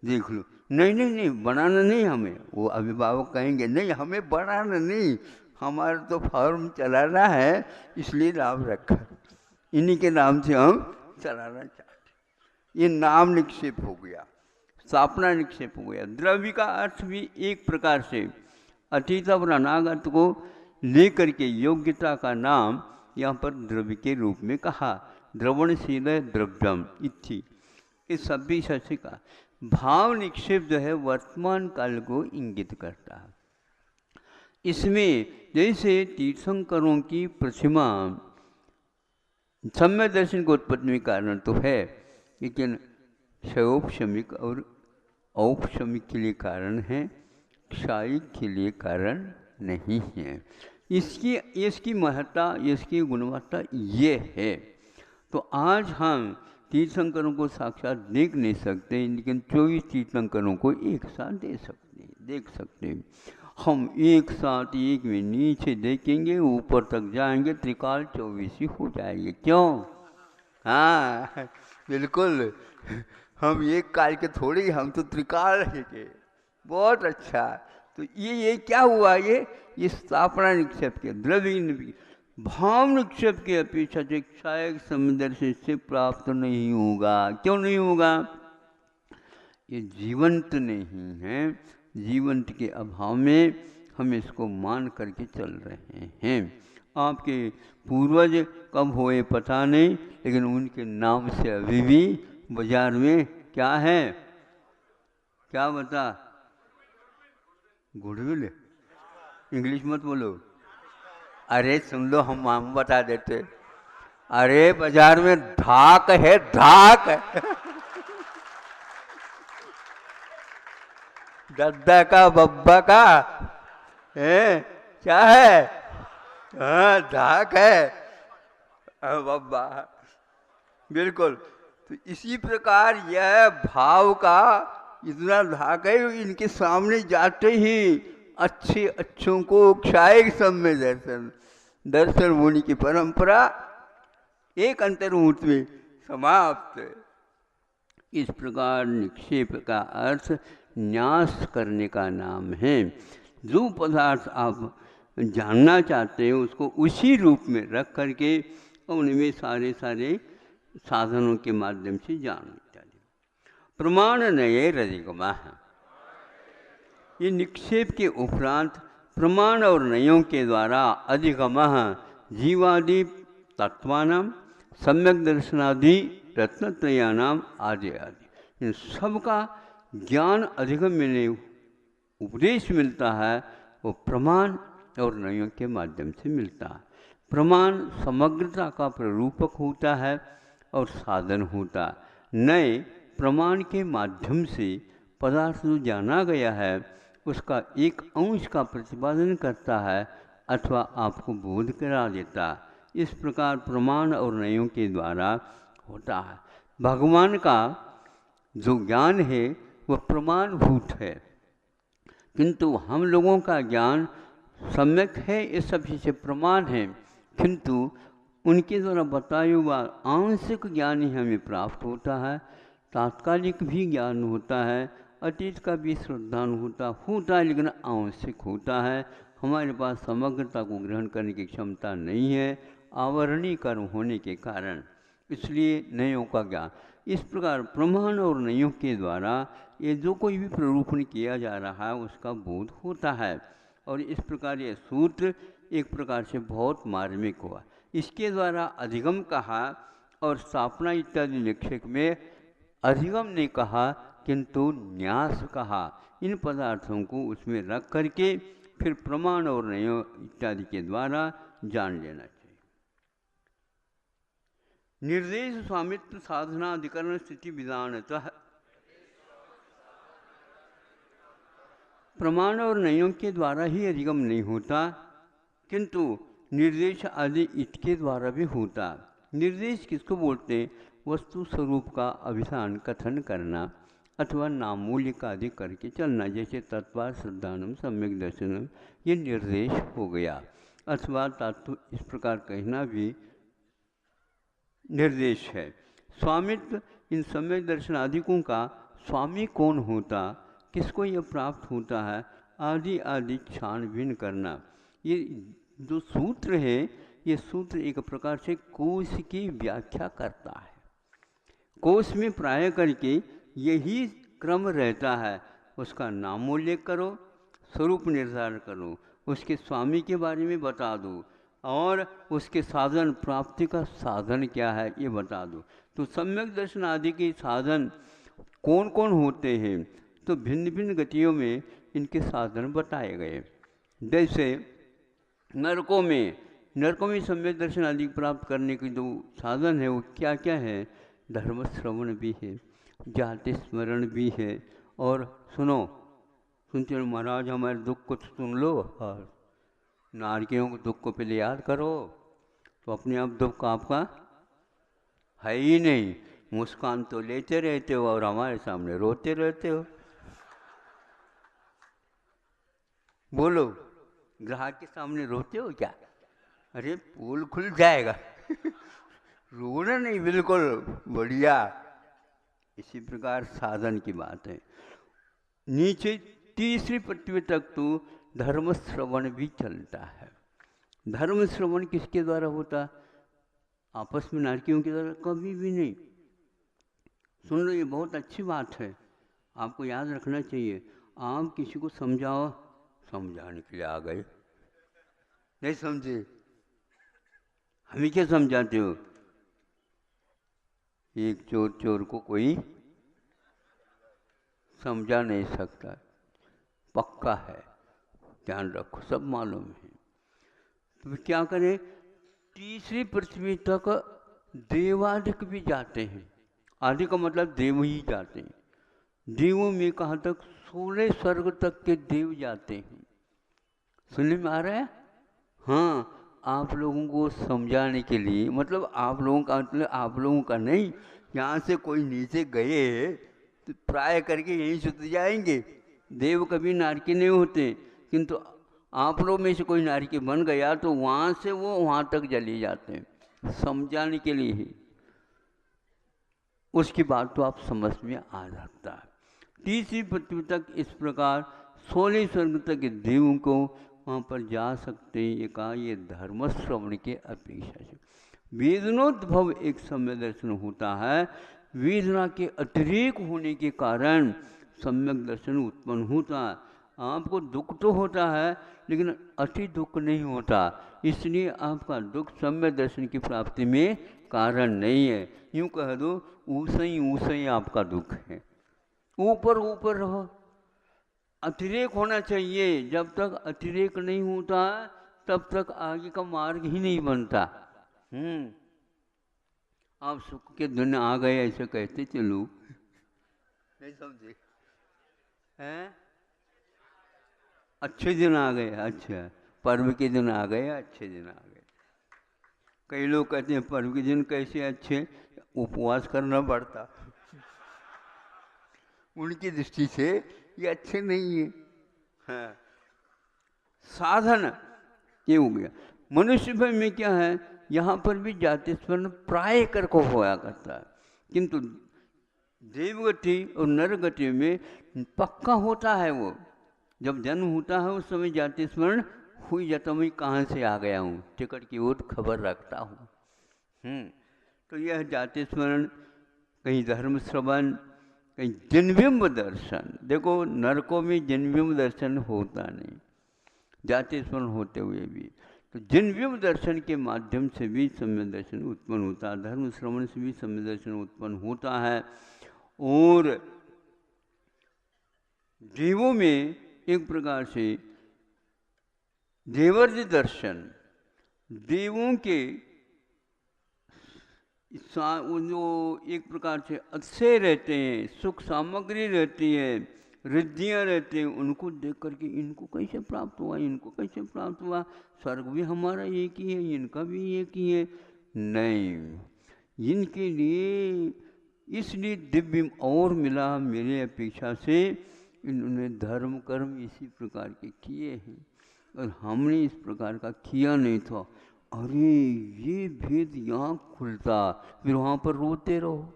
देख लो। नहीं नहीं नहीं, बनाना नहीं हमें। वो अभिभावक कहेंगे नहीं हमें बनाना नहीं, हमारा तो फॉर्म चलाना है, इसलिए नाम रखा, इन्हीं के नाम से हम चलाना चाहते। ये नाम निक्षेप हो गया, स्थापना निक्षेप हो गया। द्रव्य का अर्थ भी एक प्रकार से अतीत और अनागत को लेकर के योग्यता का नाम यहाँ पर द्रव्य के रूप में कहा। द्रवणशील द्रव्यम इति, इस सभी शशि का भाव निक्षेप जो है वर्तमान काल को इंगित करता है। इसमें जैसे तीर्थंकरों की प्रतिमा सम्यक दर्शन को उत्पत्ति में कारण तो है, लेकिन क्षयोपशमिक और औपशमिक के लिए कारण है, क्षायिक के लिए कारण नहीं है। इसकी महत्ता, इसकी गुणवत्ता ये है। तो आज हम तीर्थंकरों को साक्षात देख नहीं सकते, लेकिन 24 तीर्थंकरों को एक साथ देख सकते हैं। हम एक साथ एक में नीचे देखेंगे, ऊपर तक जाएंगे, त्रिकाल 24 हो जाएंगे। क्यों? हाँ बिल्कुल, हम एक काल के थोड़े, हम तो त्रिकाल के। बहुत अच्छा। तो ये क्या हुआ? ये स्थापना निक्षेप के द्रव्य भाव निक्षेप की अपेक्षा से क्षायक समदर्शी से प्राप्त नहीं होगा। क्यों नहीं होगा? ये जीवंत नहीं है। जीवंत के अभाव में हम इसको मान करके चल रहे हैं। आपके पूर्वज कब हुए पता नहीं, लेकिन उनके नाम से अभी भी बाजार में क्या है? क्या बता? गुडविल? इंग्लिश मत बोलो। अरे सुन लो, हम बता देते। अरे बाजार में धाक है, धाक। दद्दा का बब्बा का है, क्या है? हाँ धाक है, बब्बा। बिल्कुल। तो इसी प्रकार यह भाव का इतना धाक है, इनके सामने जाते ही अच्छे अच्छों को क्षायक सम्य दर्शन, दर्शन होने की परंपरा एक अंतर्मुहूर्त में समाप्त। इस प्रकार निक्षेप का अर्थ न्यास करने का नाम है। जो पदार्थ आप जानना चाहते हैं उसको उसी रूप में रख करके उनमें सारे साधनों के माध्यम से जानना चाहिए। प्रमाण नये रजिगमा है। ये निक्षेप के उपरांत प्रमाण और नयों के द्वारा अधिगम जीवादि तत्वानां सम्यक दर्शनादि रत्नत्रयानाम आदि आदि, इन सबका ज्ञान अधिगम मिलने उपदेश मिलता है, वो प्रमाण और नयों के माध्यम से मिलता है। प्रमाण समग्रता का प्ररूपक होता है और साधन होता है। नए प्रमाण के माध्यम से पदार्थ जो जाना गया है उसका एक अंश का प्रतिपादन करता है अथवा आपको बोध करा देता है। इस प्रकार प्रमाण और नयों के द्वारा होता है। भगवान का जो ज्ञान है वह प्रमाणभूत है, किंतु हम लोगों का ज्ञान सम्यक है, ये सभी से प्रमाण है, किंतु उनके द्वारा बताया हुआ आंशिक ज्ञान ही हमें प्राप्त होता है। तात्कालिक भी ज्ञान होता है, अतीत का भी श्रद्धान होता है, लेकिन आंशिक होता है। हमारे पास समग्रता को ग्रहण करने की क्षमता नहीं है, आवरणीय कर्म होने के कारण, इसलिए नयों का ज्ञान। इस प्रकार प्रमाण और नयों के द्वारा ये जो कोई भी प्ररूपण किया जा रहा है उसका बोध होता है। और इस प्रकार ये सूत्र एक प्रकार से बहुत मार्मिक हुआ। इसके द्वारा अधिगम कहा और स्थापना इत्यादि निक्षेप में अधिगम ने कहा किंतु न्यास कहा। इन पदार्थों को उसमें रख करके फिर प्रमाण और नयों इत्यादि के द्वारा जान लेना चाहिए। निर्देश स्वामित्व साधना अधिकरण स्थिति विधानतः प्रमाण और नयों के द्वारा ही अधिगम नहीं होता, किंतु निर्देश आदि इसके द्वारा भी होता। निर्देश किसको बोलते हैं? वस्तु स्वरूप का अभिधान कथन करना अथवा नामूल्य का आदि करके चलना, जैसे तत्वा श्रद्धानम सम्यक दर्शनम, ये निर्देश हो गया। अथवा तत्व इस प्रकार कहना भी निर्देश है। स्वामित्व, इन सम्यक दर्शन आदिकों का स्वामी कौन होता, किसको यह प्राप्त होता है, आदि आदि छानबीन करना। ये जो सूत्र है, ये सूत्र एक प्रकार से कोश की व्याख्या करता है। कोश में प्राय करके यही क्रम रहता है, उसका नामोल्लेख करो, स्वरूप निर्धारण करो, उसके स्वामी के बारे में बता दो और उसके साधन, प्राप्ति का साधन क्या है ये बता दो। तो सम्यक दर्शन आदि के साधन कौन कौन होते हैं? तो भिन्न भिन्न गतियों में इनके साधन बताए गए। जैसे नरकों में सम्यक दर्शन आदि प्राप्त करने के जो साधन है वो क्या क्या है? धर्म श्रवण भी है, जाति स्मरण भी है, और सुनते हो महाराज हमारे दुख को सुन लो और नारकियों के दुख को पहले याद करो, तो अपने आप दुख आपका है ही नहीं। मुस्कान तो लेते रहते हो और हमारे सामने रोते रहते हो। बोलो, ग्राहक के सामने रोते हो क्या? अरे पोल खुल जाएगा। रोना नहीं, बिल्कुल बढ़िया। इसी प्रकार साधन की बात है। नीचे तीसरी पृथ्वी तक तो धर्म श्रवण भी चलता है। धर्म श्रवण किसके द्वारा होता? आपस में नारकियों के द्वारा कभी भी नहीं। सुन लो, ये बहुत अच्छी बात है, आपको याद रखना चाहिए। आप किसी को समझाओ, समझाने के लिए आ गए, नहीं समझे, हमें क्या समझाते हो? एक चोर चोर को कोई समझा नहीं सकता, पक्का है, ध्यान रखो, सब मालूम है। तो क्या करें? तीसरी पृथ्वी तक देवादिक भी जाते हैं। आदि का मतलब देव ही जाते हैं। देवों में कहाँ तक? 16 स्वर्ग तक के देव जाते हैं। सुनने में आ रहा है? हाँ, आप लोगों को समझाने के लिए, मतलब आप लोगों का मतलब आप लोगों का नहीं, यहाँ से कोई नीचे गए तो प्राय करके यहीं सुत जाएंगे। देव कभी नारकी नहीं होते, किंतु आप लोग में से कोई नारकी बन गया तो वहाँ से वो वहाँ तक चले जाते हैं, समझाने के लिए ही। उसकी बात तो आप समझ में आ जाता है। तीसरी पृथ्वी तक इस प्रकार 16 स्वर्ग तक के देवों को वहाँ पर जा सकते हैं। ये कहा, ये धर्म श्रवण के अपेक्षा से वेदनोद्भव एक सम्यक दर्शन होता है। वेदना के अतिरेक होने के कारण सम्यक दर्शन उत्पन्न होता है। आपको दुख तो होता है, लेकिन अति दुख नहीं होता, इसलिए आपका दुख सम्यक दर्शन की प्राप्ति में कारण नहीं है। यूँ कह दो, ऊसे ही आपका दुख है। ऊपर ऊपर रहो, अतिरेक होना चाहिए। जब तक अतिरेक नहीं होता तब तक आगे का मार्ग ही नहीं बनता। आप सुख के दिन आ गए ऐसे कहते चलो, नहीं समझे हैं? अच्छे दिन आ गए, अच्छा पर्व के दिन आ गए, अच्छे दिन आ गए। कई लोग कहते हैं पर्व के दिन कैसे अच्छे? उपवास करना पड़ता, उनकी दृष्टि से ये अच्छे नहीं है। हाँ। साधन ये हो गया। मनुष्य भर में क्या है, यहाँ पर भी जाति स्मरण प्राय कर को होया करता है, किंतु देवगति और नरगति में पक्का होता है। वो जब जन्म होता है उस समय जाति स्मरण हुई जाता, मैं कहाँ से आ गया हूँ, टिकट की ओर खबर रखता हूँ। तो यह जाति स्मरण, कहीं धर्म श्रवण, कहीं जन्मबिंब दर्शन। देखो, नरकों में जन्मबिंब दर्शन होता नहीं, जाति स्मरण होते हुए भी। तो जन्मबिंब दर्शन के माध्यम से भी सम्यक दर्शन उत्पन्न होता है, धर्म श्रवण से भी सम्यक दर्शन उत्पन्न होता है। और देवों में एक प्रकार से देवर्ज दर्शन, देवों के जो एक प्रकार से अच्छे रहते हैं, सुख सामग्री रहती है, रिद्धियाँ रहती हैं, उनको देख करके इनको कैसे प्राप्त हुआ, इनको कैसे प्राप्त हुआ, स्वर्ग भी हमारा एक ही है, इनका भी एक ही है। नहीं, इनके लिए इसलिए दिव्य और मिला मेरे अपेक्षा से, इन्होंने धर्म कर्म इसी प्रकार के किए हैं और हमने इस प्रकार का किया नहीं था। अरे ये भेद यहाँ खुलता, फिर वहाँ पर रोते रहो।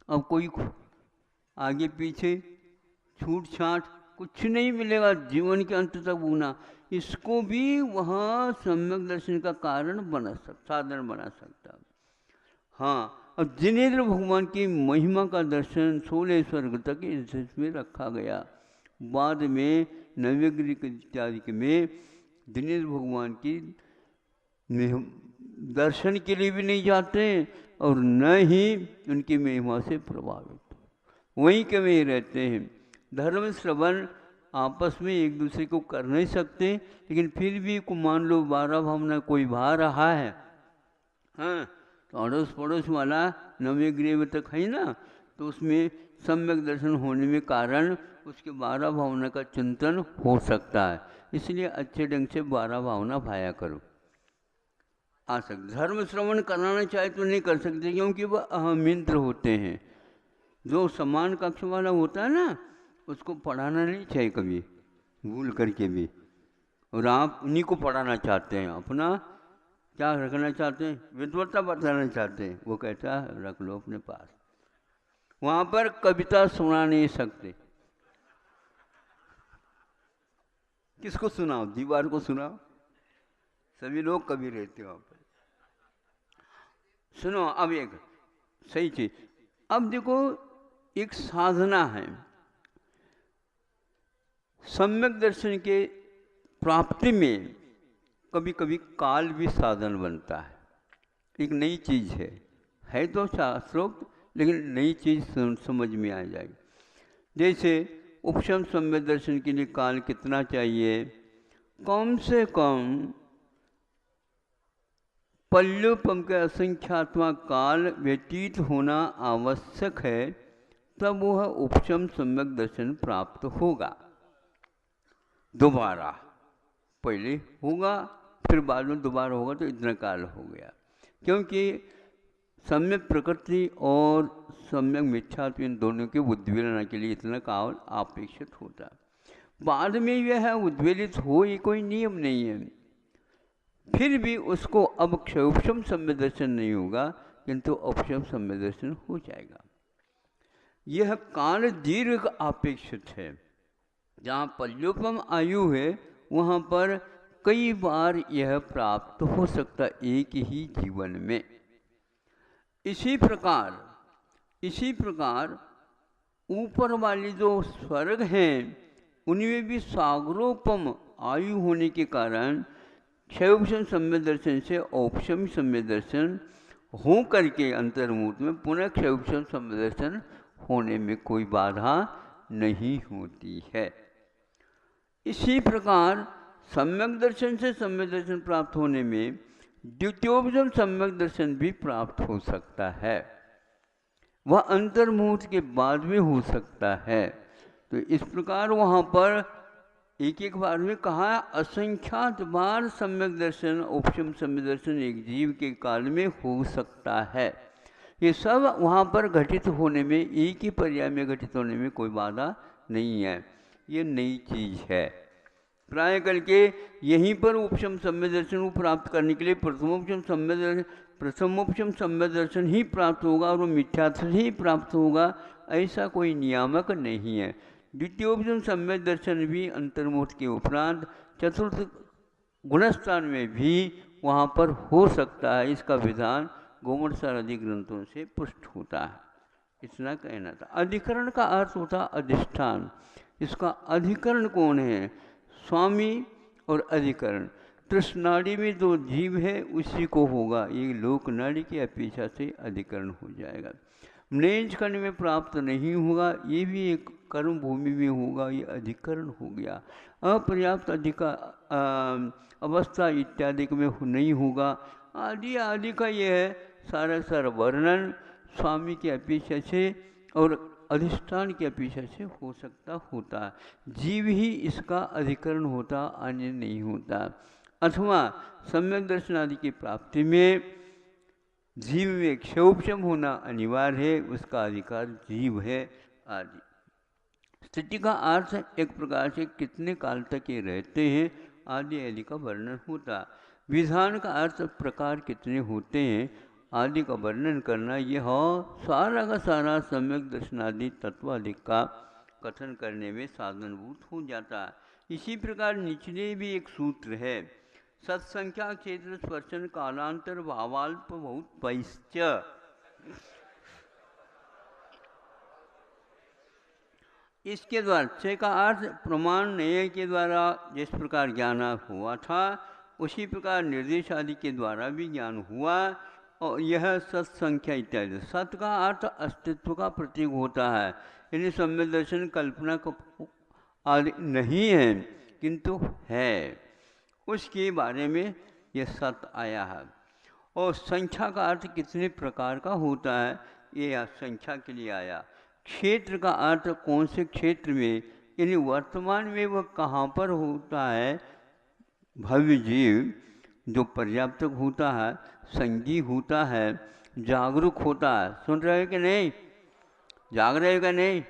अब कोई आगे पीछे छूट छाट कुछ नहीं मिलेगा, जीवन के अंत तक भूना। इसको भी वहाँ सम्यक दर्शन का कारण बना सकता, साधन बना सकता। हाँ, अब जिनेन्द्र भगवान की महिमा का दर्शन 16 स्वर्ग तक इसमें रखा गया। बाद में नवग्रह इत्यादि में जिनेन्द्र भगवान की दर्शन के लिए भी नहीं जाते और न ही उनकी महिमा से प्रभावित, वहीं के वहीं रहते हैं। धर्म श्रवण आपस में एक दूसरे को कर नहीं सकते, लेकिन फिर भी को मान लो 12 भावना कोई भा रहा है, हाँ, तो अड़ोस पड़ोस वाला नवग्रह तक है ना, तो उसमें सम्यक दर्शन होने में कारण उसके 12 भावना का चिंतन हो सकता है। इसलिए अच्छे ढंग से 12 भावना भाया करो, आ सकते। धर्म श्रवण कराना चाहे तो नहीं कर सकते, क्योंकि वह अहमिंद्र होते हैं। जो समान कक्ष वाला होता है ना, उसको पढ़ाना नहीं चाहिए कभी, भूल करके भी, और आप उन्हीं को पढ़ाना चाहते हैं, अपना क्या रखना चाहते हैं, विद्वत्ता बताना चाहते हैं, वो कहता है रख लो अपने पास। वहाँ पर कविता सुना नहीं सकते। किसको सुनाओ? दीवार को सुनाओ? सभी लोग कवि रहते हो वहाँ पर। सुनो अब एक सही चीज, अब देखो एक साधना है, सम्यक दर्शन के प्राप्ति में कभी कभी काल भी साधन बनता है। एक नई चीज है तो शास्त्रोक्त, लेकिन नई चीज समझ में आ जाएगी। जैसे उपशम सम्यक दर्शन के लिए काल कितना चाहिए? कम से कम पल्लुपम के असंख्यात्मक काल व्यतीत होना आवश्यक है, तब वह उपशम सम्यक दर्शन प्राप्त होगा। दोबारा पहले होगा, फिर बाद में दोबारा होगा, तो इतना काल हो गया। क्योंकि सम्यक प्रकृति और सम्यक मिथ्यात्व इन दोनों के उद्वेलना के लिए इतना काल अपेक्षित होता है। बाद में यह उद्वेलित हो, ये कोई नियम नहीं है। फिर भी उसको अब क्षयोपशम सम्यक दर्शन नहीं होगा, किंतु उपशम सम्यक दर्शन हो जाएगा। यह काल दीर्घ अपेक्षित है। जहाँ पल्योपम आयु है वहाँ पर कई बार यह प्राप्त हो सकता एक ही जीवन में। इसी प्रकार ऊपर वाली जो स्वर्ग हैं उनमें भी सागरोपम आयु होने के कारण क्षयोपशम सम्यक दर्शन से औपशम सम्यक दर्शन हो करके अंतर्मुहूर्त में पुनः क्षयोपशम सम्यक दर्शन होने में कोई बाधा नहीं होती है। इसी प्रकार सम्यक दर्शन से सम्यक दर्शन प्राप्त होने में द्वितीयोपशम सम्यक दर्शन भी प्राप्त हो सकता है। वह अंतर्मुहूर्त के बाद में हो सकता है। तो इस प्रकार वहाँ पर एक एक बार में कहा, असंख्यात बार सम्यक दर्शन उपशम सम्यक दर्शन एक जीव के काल में हो सकता है। ये सब वहाँ पर घटित होने में, एक ही पर्याय में घटित होने में कोई बाधा नहीं है। ये नई चीज है। प्राय करके यहीं पर उपशम सम्यक दर्शन को प्राप्त करने के लिए प्रथमोपशम सम्यक दर्शन ही प्राप्त होगा और वो मिथ्यात्व ही प्राप्त होगा, ऐसा कोई नियामक नहीं है। द्वितीयोपशम सम्यक दर्शन भी अंतर्मुहूर्त के उपरांत चतुर्थ गुणस्थान में भी वहाँ पर हो सकता है। इसका विधान गोमटसार आदि ग्रंथों से पुष्ट होता है। इतना कहना था। अधिकरण का अर्थ होता अधिष्ठान। इसका अधिकरण कौन है? स्वामी और अधिकरण। तृष्णादि में जो जीव है उसी को होगा, ये लोक नाड़ी की अपेक्षा से अधिकरण हो जाएगा। म्लेच्छ खंड में प्राप्त नहीं होगा, ये भी एक कर्म भूमि में होगा, ये अधिकरण हो गया। अपर्याप्त अवस्था इत्यादि में नहीं होगा, आदि आदि का यह है सारा वर्णन स्वामी की अपेक्षा से और अधिष्ठान की अपेक्षा से हो सकता होता। जीव ही इसका अधिकरण होता, अन्य नहीं होता। अथवा सम्यक दर्शन आदि की प्राप्ति में जीव में क्षयोपशम होना अनिवार्य है, उसका अधिकार जीव है आदि। स्थिति का अर्थ एक प्रकार से कितने काल तक ये रहते हैं आदि आदि का वर्णन होता। विधान का अर्थ प्रकार कितने होते हैं आदि का वर्णन करना, यह सारा का सारा सम्यक दर्शनादि तत्वादि का कथन करने में साधनभूत हो जाता है। इसी प्रकार निचले भी एक सूत्र है, सत्संख्या क्षेत्र स्पर्शन कालांतर भावाल्प बहुत पैश्च। इसके द्वारा से का अर्थ प्रमाण नय के द्वारा जिस प्रकार ज्ञान हुआ था उसी प्रकार निर्देश आदि के द्वारा भी ज्ञान हुआ। और यह सत्संख्या इत्यादि, सत का अर्थ अस्तित्व का प्रतीक होता है, यानी सम्यक दर्शन कल्पना का आदि नहीं है किंतु है, उसके बारे में यह सत आया है। और संख्या का अर्थ कितने प्रकार का होता है, ये संख्या के लिए आया। क्षेत्र का अर्थ कौन से क्षेत्र में, यानी वर्तमान में वह कहाँ पर होता है। भव्य जीव जो पर्याप्त होता है, संगी होता है, जागरूक होता है। सुन रहे हो कि नहीं? जाग रहे हो कि नहीं?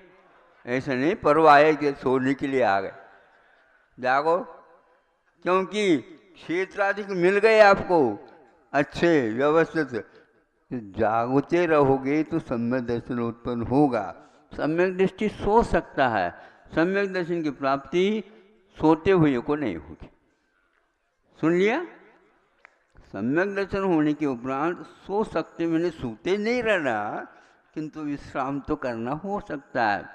ऐसा नहीं परवाह है कि सोने के लिए आ गए। जागो, क्योंकि क्षेत्राधिक मिल गए आपको अच्छे व्यवस्थित। तो जागते रहोगे तो सम्यक दर्शन उत्पन्न होगा। सम्यक दृष्टि सो सकता है, सम्यक दर्शन की प्राप्ति सोते हुए को नहीं होगी। सुन लिया? सम्यक दर्शन होने के उपरांत सो सकते, मैंने सोते नहीं रहना, किंतु विश्राम तो करना हो सकता है।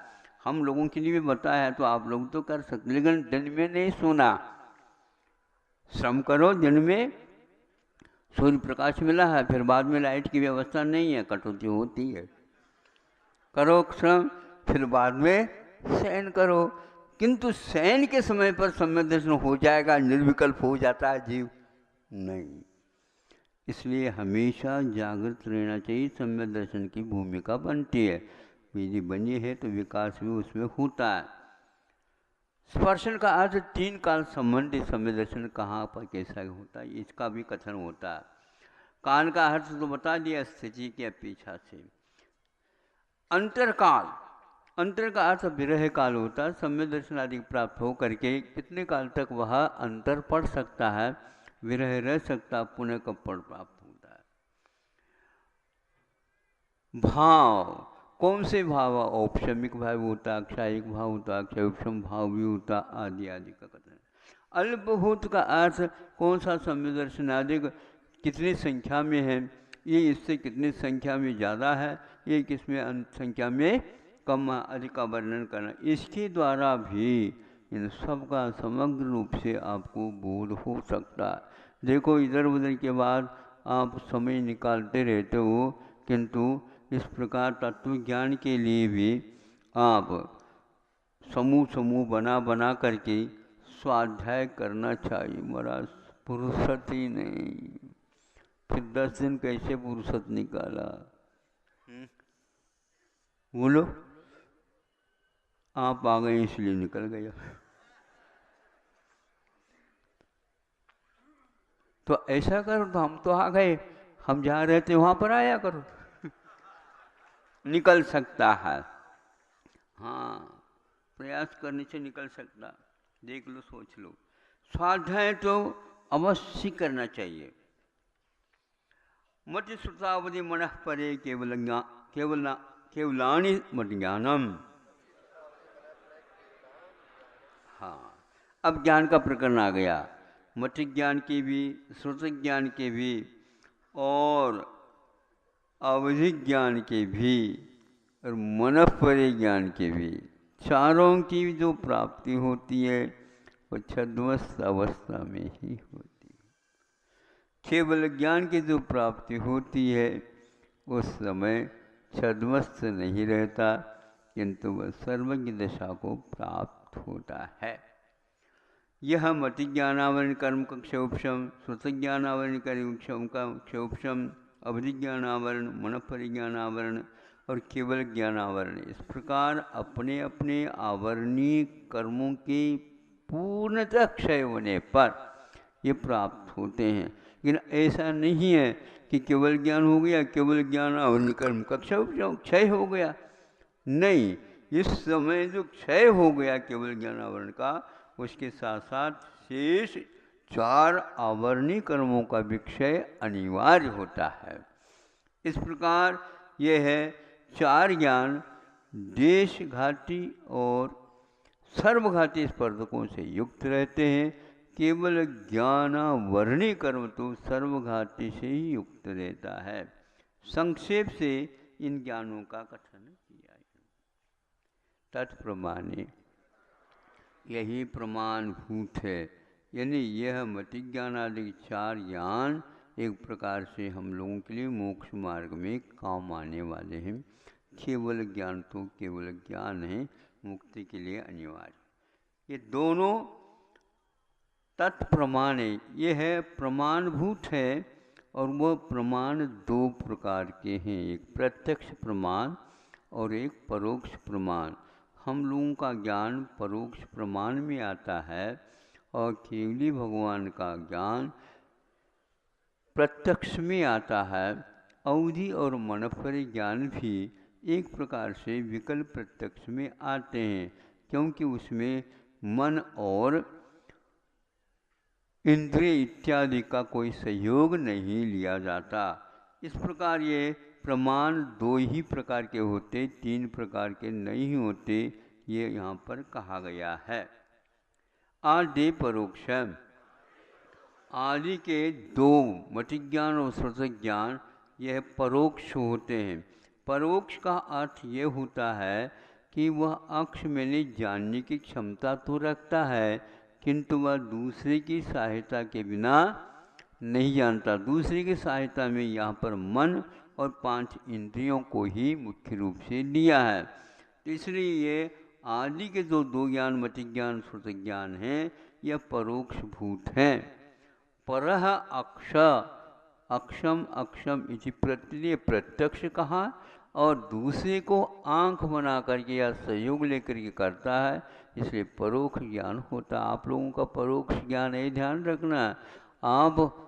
हम लोगों के लिए भी बताया है तो आप लोग तो कर सकते, लेकिन दिन में नहीं सोना। श्रम करो दिन में, सूर्य प्रकाश मिला है, फिर बाद में लाइट की व्यवस्था नहीं है, कटौती होती है। करो श्रम, फिर बाद में शयन करो, किंतु शयन के समय पर सम्यक दर्शन हो जाएगा, निर्विकल्प हो जाता है जीव? नहीं। इसलिए हमेशा जागृत रहना चाहिए। सम्यक दर्शन की भूमिका बनती है, यदि बनी है तो विकास भी उसमें होता है। स्पर्शन का अर्थ तीन काल संबंधी सम्यक दर्शन कहाँ पर कैसा होता है, इसका भी कथन होता है। काल का अर्थ तो बता दिया, स्थिति की अपेक्षा से। अंतरकाल, अंतर का अर्थ विरह काल होता है। सम्यक दर्शन आदि प्राप्त हो करके कितने काल तक वह अंतर पड़ सकता है, विरह रह सकता, पुनः कब प्राप्त होता है। भाव, कौन से भाव? औपशमिक भाव होता, अक्षायिक भाव होता, अक्षयोपम भाव भी होता, आदि आदि का कथन। अल्पभूत का अर्थ कौन सा सम्यक दर्शन आदि कितनी संख्या में है, ये इससे कितनी संख्या में ज़्यादा है, ये किसमें संख्या में कम अधिक का वर्णन करना, इसके द्वारा भी इन सब का समग्र रूप से आपको बोध हो सकता है। देखो इधर उधर के बाद आप समय निकालते रहते हो, किंतु इस प्रकार तत्व ज्ञान के लिए भी आप समूह समूह बना बना करके स्वाध्याय करना चाहिए। महाराज फुर्सत ही नहीं, फिर 10 दिन कैसे फुर्सत निकाला? बोलो, आप आ गए इसलिए निकल गया। तो ऐसा करो, तो हम तो आ गए, हम जहाँ रहते वहाँ पर आया करो। निकल सकता है, हाँ, प्रयास करने से निकल सकता। देख लो, सोच लो। स्वाध्याय तो अवश्य करना चाहिए। मत श्रुतावधि मन परे केवलानि मत ज्ञानम। हाँ, अब ज्ञान का प्रकरण आ गया। मत ज्ञान के भी, श्रुत ज्ञान के भी और अवधि ज्ञान के भी और मन परे ज्ञान के भी, चारों की जो प्राप्ति होती है वो छद्मस्त अवस्था में ही होती है। केवल ज्ञान की जो प्राप्ति होती है उस समय छद्मस्त नहीं रहता, किंतु वह सर्वज्ञ दशा को प्राप्त होता है। यह मति ज्ञानावरण कर्म का क्षोभम, श्रुत ज्ञानावरण कर्म का क्षोभम, अवधि ज्ञानावरण, मन परिज्ञानावरण और केवल ज्ञानावरण, इस प्रकार अपने अपने आवरणीय कर्मों के पूर्णतः क्षय होने पर ये प्राप्त होते हैं। लेकिन ऐसा नहीं है कि केवल ज्ञान हो गया, केवल ज्ञान आवरण कर्म का क्षय हो गया। नहीं, इस समय जो क्षय हो गया केवल ज्ञान आवरण का, उसके साथ साथ शेष 4 आवरणीय कर्मों का विक्षय अनिवार्य होता है। इस प्रकार यह है 4 ज्ञान देशघाती और सर्वघाती स्पर्धकों से युक्त रहते हैं। केवल ज्ञानावरणीय कर्म तो सर्वघाती से ही युक्त रहता है। संक्षेप से इन ज्ञानों का कथन किया है। तत्प्रमाणे यही प्रमाणभूत है, यानी यह मति ज्ञान आदि 4 ज्ञान एक प्रकार से हम लोगों के लिए मोक्ष मार्ग में काम आने वाले हैं। केवल ज्ञान तो केवल ज्ञान है, मुक्ति के लिए अनिवार्य। ये दोनों तत्प्रमाण है, ये है प्रमाणभूत है। और वो प्रमाण 2 प्रकार के हैं, एक प्रत्यक्ष प्रमाण और एक परोक्ष प्रमाण। हम लोगों का ज्ञान परोक्ष प्रमाण में आता है और केवली भगवान का ज्ञान प्रत्यक्ष में आता है। अवधि और मनपरि ज्ञान भी एक प्रकार से विकल्प प्रत्यक्ष में आते हैं, क्योंकि उसमें मन और इंद्रिय इत्यादि का कोई सहयोग नहीं लिया जाता। इस प्रकार ये प्रमाण दो ही प्रकार के होते, तीन प्रकार के नहीं होते, ये यहाँ पर कहा गया है। आदि परोक्ष, आदि के दो मति ज्ञान और श्रुत ज्ञान यह परोक्ष होते हैं। परोक्ष का अर्थ ये होता है कि वह अक्ष में जानने की क्षमता तो रखता है, किंतु वह दूसरे की सहायता के बिना नहीं जानता। दूसरे की सहायता में यहाँ पर मन और पांच इंद्रियों को ही मुख्य रूप से लिया है। तो इसलिए ये आदि के जो दो ज्ञान मति ज्ञान श्रुत ज्ञान हैं, यह परोक्ष भूत हैं। परह अक्ष, अक्षम अक्षम इति प्रत्यय प्रत्यक्ष कहा, और दूसरे को आंख बना करके या सहयोग लेकर के करता है, इसलिए परोक्ष ज्ञान होता। आप लोगों का परोक्ष ज्ञान है, ध्यान रखना। आप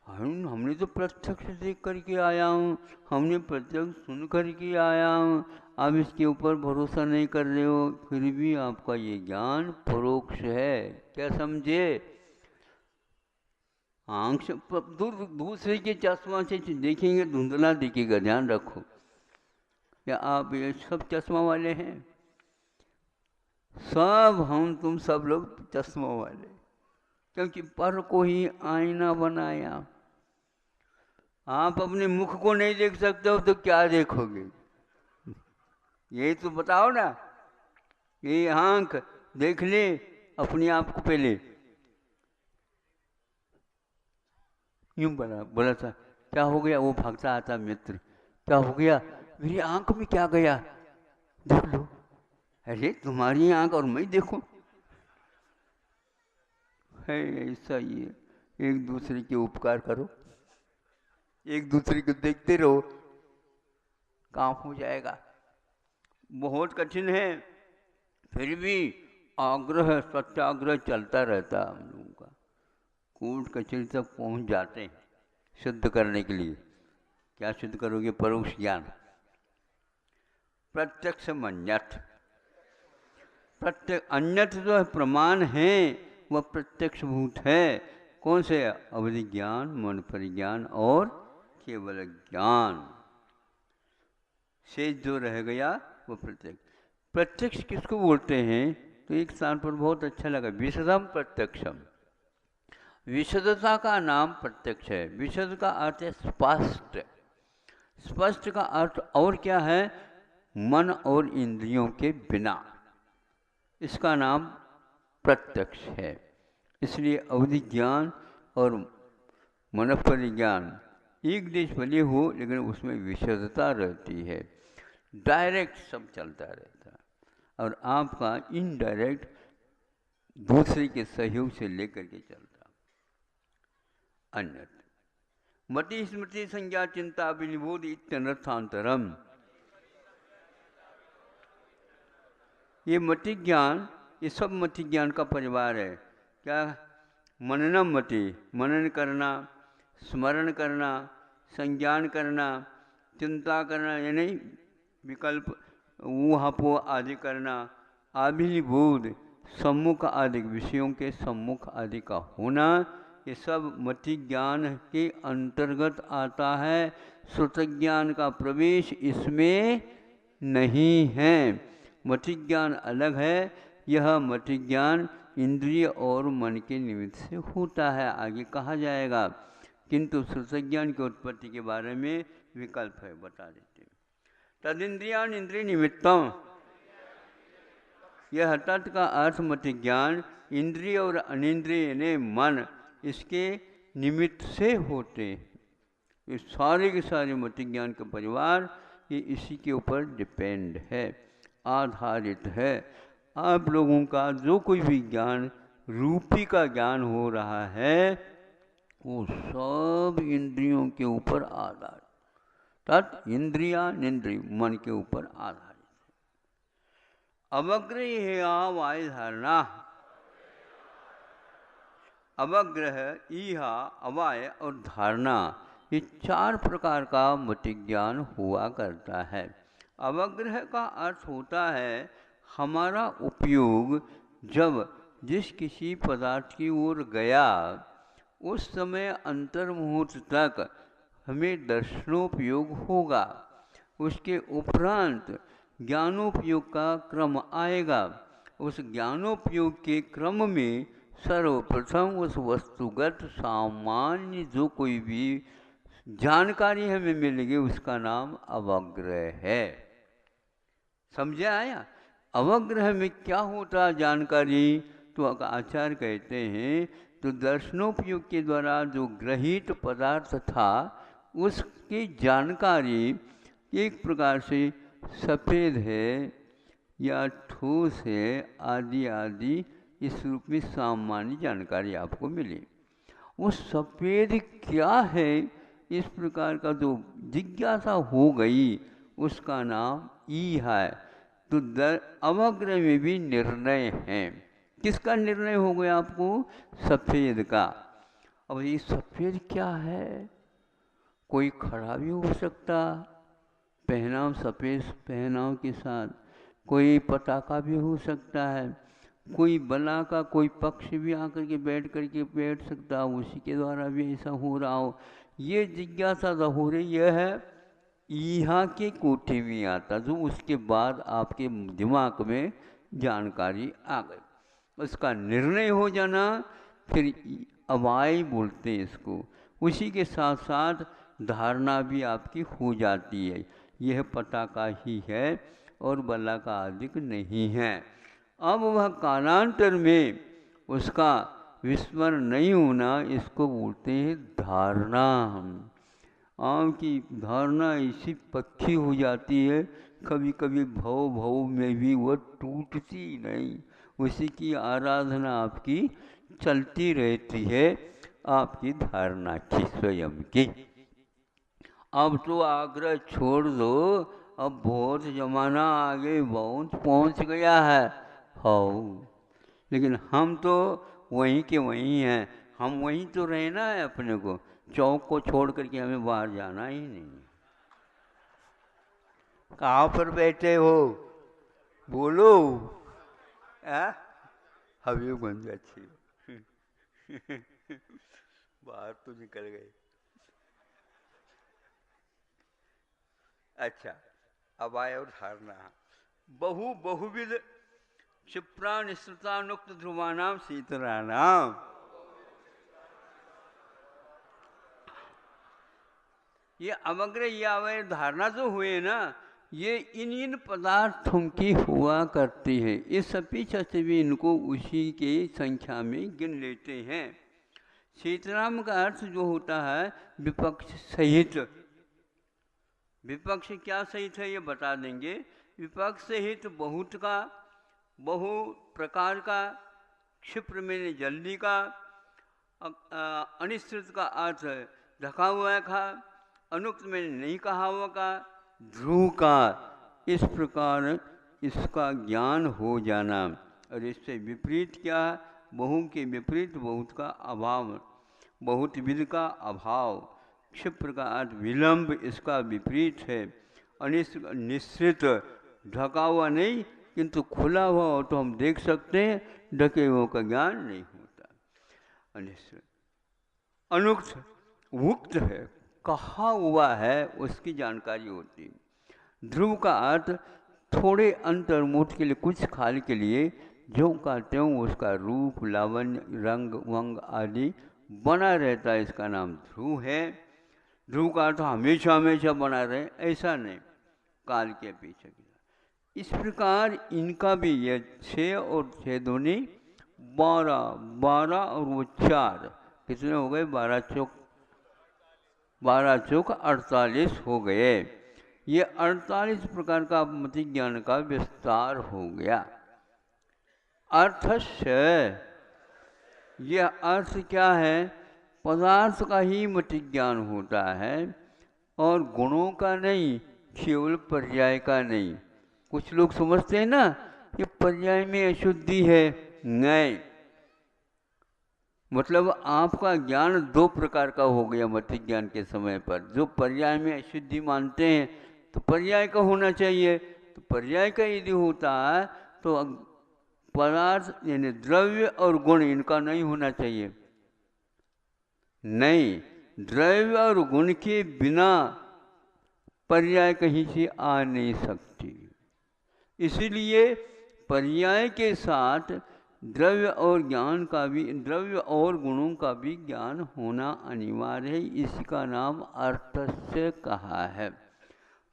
हमने तो प्रत्यक्ष देख करके आया हूँ, हमने प्रत्यक्ष सुन करके आया हूँ, आप इसके ऊपर भरोसा नहीं कर रहे हो, फिर भी आपका ये ज्ञान परोक्ष है। क्या समझे? आंख दूसरे के चश्मा से देखेंगे धुंधला दिखेगा, ध्यान रखो। क्या आप ये सब चश्मा वाले हैं? सब हम तुम सब लोग चश्मा वाले, क्योंकि पर को ही आईना बनाया। आप अपने मुख को नहीं देख सकते हो तो क्या देखोगे? यही तो बताओ ना। ये आंख देख ले अपने आप को पहले, यूं बोला था क्या हो गया? वो भागता आता मित्र, क्या हो गया? मेरी आंख में क्या गया? देख लो। अरे तुम्हारी आंख और मैं देखूं? है ऐसा ही है। एक दूसरे के उपकार करो, एक दूसरे को देखते रहो, काम हो जाएगा। बहुत कठिन है, फिर भी आग्रह सत्याग्रह चलता रहता है हम लोगों का। कोर्ट कचहरी तक पहुंच जाते हैं शुद्ध करने के लिए। क्या शुद्ध करोगे? परोक्ष ज्ञान। प्रत्यक्ष मन्यत, प्रत्यक्ष अन्यत जो प्रमाण है वह प्रत्यक्ष भूत है। कौन से? अवधि ज्ञान, मन परिज्ञान और केवल ज्ञान। शेष जो रह गया वो प्रत्यक्ष। प्रत्यक्ष किसको बोलते हैं? तो एक स्थान पर बहुत अच्छा लगा, विशदम प्रत्यक्षम। विशदता का नाम प्रत्यक्ष है। विशद का अर्थ है स्पष्ट, स्पष्ट का अर्थ और क्या है? मन और इंद्रियों के बिना, इसका नाम प्रत्यक्ष है। इसलिए अवधि ज्ञान और मन परिज्ञान एक देश भले हो, लेकिन उसमें विशदता रहती है। डायरेक्ट सब चलता रहता है, और आपका इनडायरेक्ट दूसरे के सहयोग से लेकर के चलता। अन्यत मति स्मृति संज्ञा चिंता विनिबोध इत्यनर्थांतरम। ये मति ज्ञान, ये सब मति ज्ञान का परिवार है। क्या? मननम मति, मनन करना, स्मरण करना, संज्ञान करना, चिंता करना, यानी विकल्प ऊहापो आदि करना, अभिनिबोध सम्मुख आदि विषयों के सम्मुख आदि का होना, ये सब मति ज्ञान के अंतर्गत आता है। श्रुत ज्ञान का प्रवेश इसमें नहीं है। मति ज्ञान अलग है। यह मति ज्ञान इंद्रिय और मन के निमित्त से होता है, आगे कहा जाएगा। किंतु श्रुत ज्ञान की उत्पत्ति के बारे में विकल्प है, बता देते हैं। तदिंद्रियान इंद्रिय निमित्तम, यह तत् का अर्थ मति ज्ञान इंद्रिय और अनिंद्रिय यानी मन, इसके निमित्त से होते। ये सारे के सारे मति ज्ञान का परिवार ये इसी के ऊपर डिपेंड है, आधारित है। आप लोगों का जो कोई भी ज्ञान रूपी का ज्ञान हो रहा है वो सब इंद्रियों के ऊपर आधारित, तत् इंद्रिया इंद्रिय मन के ऊपर आधारित है। अवग्रह वाय धारणा, अवग्रह, ईहा, अवाय और धारणा, ये चार प्रकार का मति ज्ञान हुआ करता है। अवग्रह का अर्थ होता है हमारा उपयोग जब जिस किसी पदार्थ की ओर गया उस समय अंतर्मुहूर्त तक हमें दर्शनोपयोग होगा। उसके उपरांत ज्ञानोपयोग का क्रम आएगा। उस ज्ञानोपयोग के क्रम में सर्वप्रथम उस वस्तुगत सामान्य जो कोई भी जानकारी हमें मिलेगी उसका नाम अवग्रह है। समझे आया? अवग्रह में क्या होता जानकारी? तो आचार्य कहते हैं तो दर्शनोपयोग के द्वारा जो ग्रहित पदार्थ था उसकी जानकारी एक प्रकार से सफ़ेद है या ठोस है आदि आदि इस रूप में सामान्य जानकारी आपको मिली। वो सफ़ेद क्या है इस प्रकार का जो जिज्ञासा हो गई उसका नाम ई है। तो अवग्रह में भी निर्णय है। किसका निर्णय हो गया आपको? सफ़ेद का। अब ये सफ़ेद क्या है? कोई खड़ा भी हो सकता, पहनाव सफ़ेद पहनाव के साथ, कोई पताका भी हो सकता है, कोई बला का कोई पक्ष भी आकर के बैठ सकता, उसी के द्वारा भी ऐसा हो रहा हो। ये जिज्ञासा हो रही है यहाँ के कोटि में आता, जो उसके बाद आपके दिमाग में जानकारी आ गई, उसका निर्णय हो जाना, फिर अवाई बोलते हैं इसको। उसी के साथ साथ धारणा भी आपकी हो जाती है, यह पताका ही है और बला का अधिक नहीं है। अब वह कालांतर में उसका विस्मरण नहीं होना, इसको बोलते हैं धारणा। आम की धारणा ऐसी पक्की हो जाती है, कभी कभी भव भव में भी वह टूटती नहीं, उसी की आराधना आपकी चलती रहती है, आपकी धारणा की, स्वयं की। अब तो आग्रह छोड़ दो, अब बहुत जमाना आगे बहुत पहुंच गया है। हो, लेकिन हम तो वहीं के वहीं हैं, हम वहीं तो रहना है अपने को, चौक को छोड़ करके हमें बाहर जाना ही नहीं। कहाँ पर बैठे हो? बोलो। हबीबगंज। अच्छी बाहर तो निकल गए। अच्छा, अब आए और धारणा। बहुविध क्षिप्रा निश्चितानुक्त ध्रुवानाम शीतरानाम। ये अवग्रह या अवैध धारणा जो हुए ना, ये इन पदार्थों की हुआ करती है। इस अपेक्षा से भी इनको उसी के संख्या में गिन लेते हैं। शीतराम का अर्थ जो होता है विपक्ष सहित। विपक्ष क्या सहित है ये बता देंगे। विपक्ष सहित बहुत का, बहु प्रकार का, क्षिप्र में जल्दी का, अनिश्चित का अर्थ ढका हुआ का, अनुक्त में नहीं कहा हुआ का, ध्रुव का, इस प्रकार इसका ज्ञान हो जाना। और इससे विपरीत क्या? बहु के विपरीत बहुत का अभाव, बहुत विध का अभाव। क्षिप्र का अर्थ विलंब, इसका विपरीत है। निश्चित ढका हुआ नहीं किंतु खुला हुआ हो तो हम देख सकते हैं, ढके हुए का ज्ञान नहीं होता। अनिश्चित। अनुक्त मुक्त है, कहा हुआ है उसकी जानकारी होती। ध्रुव का अर्थ थोड़े अंतर्मुठ के लिए, कुछ काल के लिए जो कहते हो उसका रूप, लावण्य, रंग वंग आदि बना रहता है, इसका नाम ध्रुव है। ध्रुव का अर्थ हमेशा हमेशा बना रहे, ऐसा नहीं, काल के अपेक्षा। इस प्रकार इनका भी ये 6 और 6 दूनी 12, 12 और वो 4, कितने हो गए? 12 चौक 48 हो गए। ये 48 प्रकार का मति ज्ञान का विस्तार हो गया। अर्थस्य, यह अर्थ क्या है? पदार्थ का ही मति ज्ञान होता है और गुणों का नहीं, केवल पर्याय का नहीं। कुछ लोग समझते हैं ना कि पर्याय में अशुद्धि है, नहीं, मतलब आपका ज्ञान 2 प्रकार का हो गया मति ज्ञान के समय पर। जो पर्याय में अशुद्धि मानते हैं तो पर्याय का होना चाहिए, तो पर्याय का यदि होता है तो पदार्थ यानी द्रव्य और गुण इनका नहीं होना चाहिए। नहीं, द्रव्य और गुण के बिना पर्याय कहीं से आ नहीं सकती। इसलिए पर्याय के साथ द्रव्य और ज्ञान का भी, द्रव्य और गुणों का भी ज्ञान होना अनिवार्य है। इसका नाम अर्थस्य कहा है।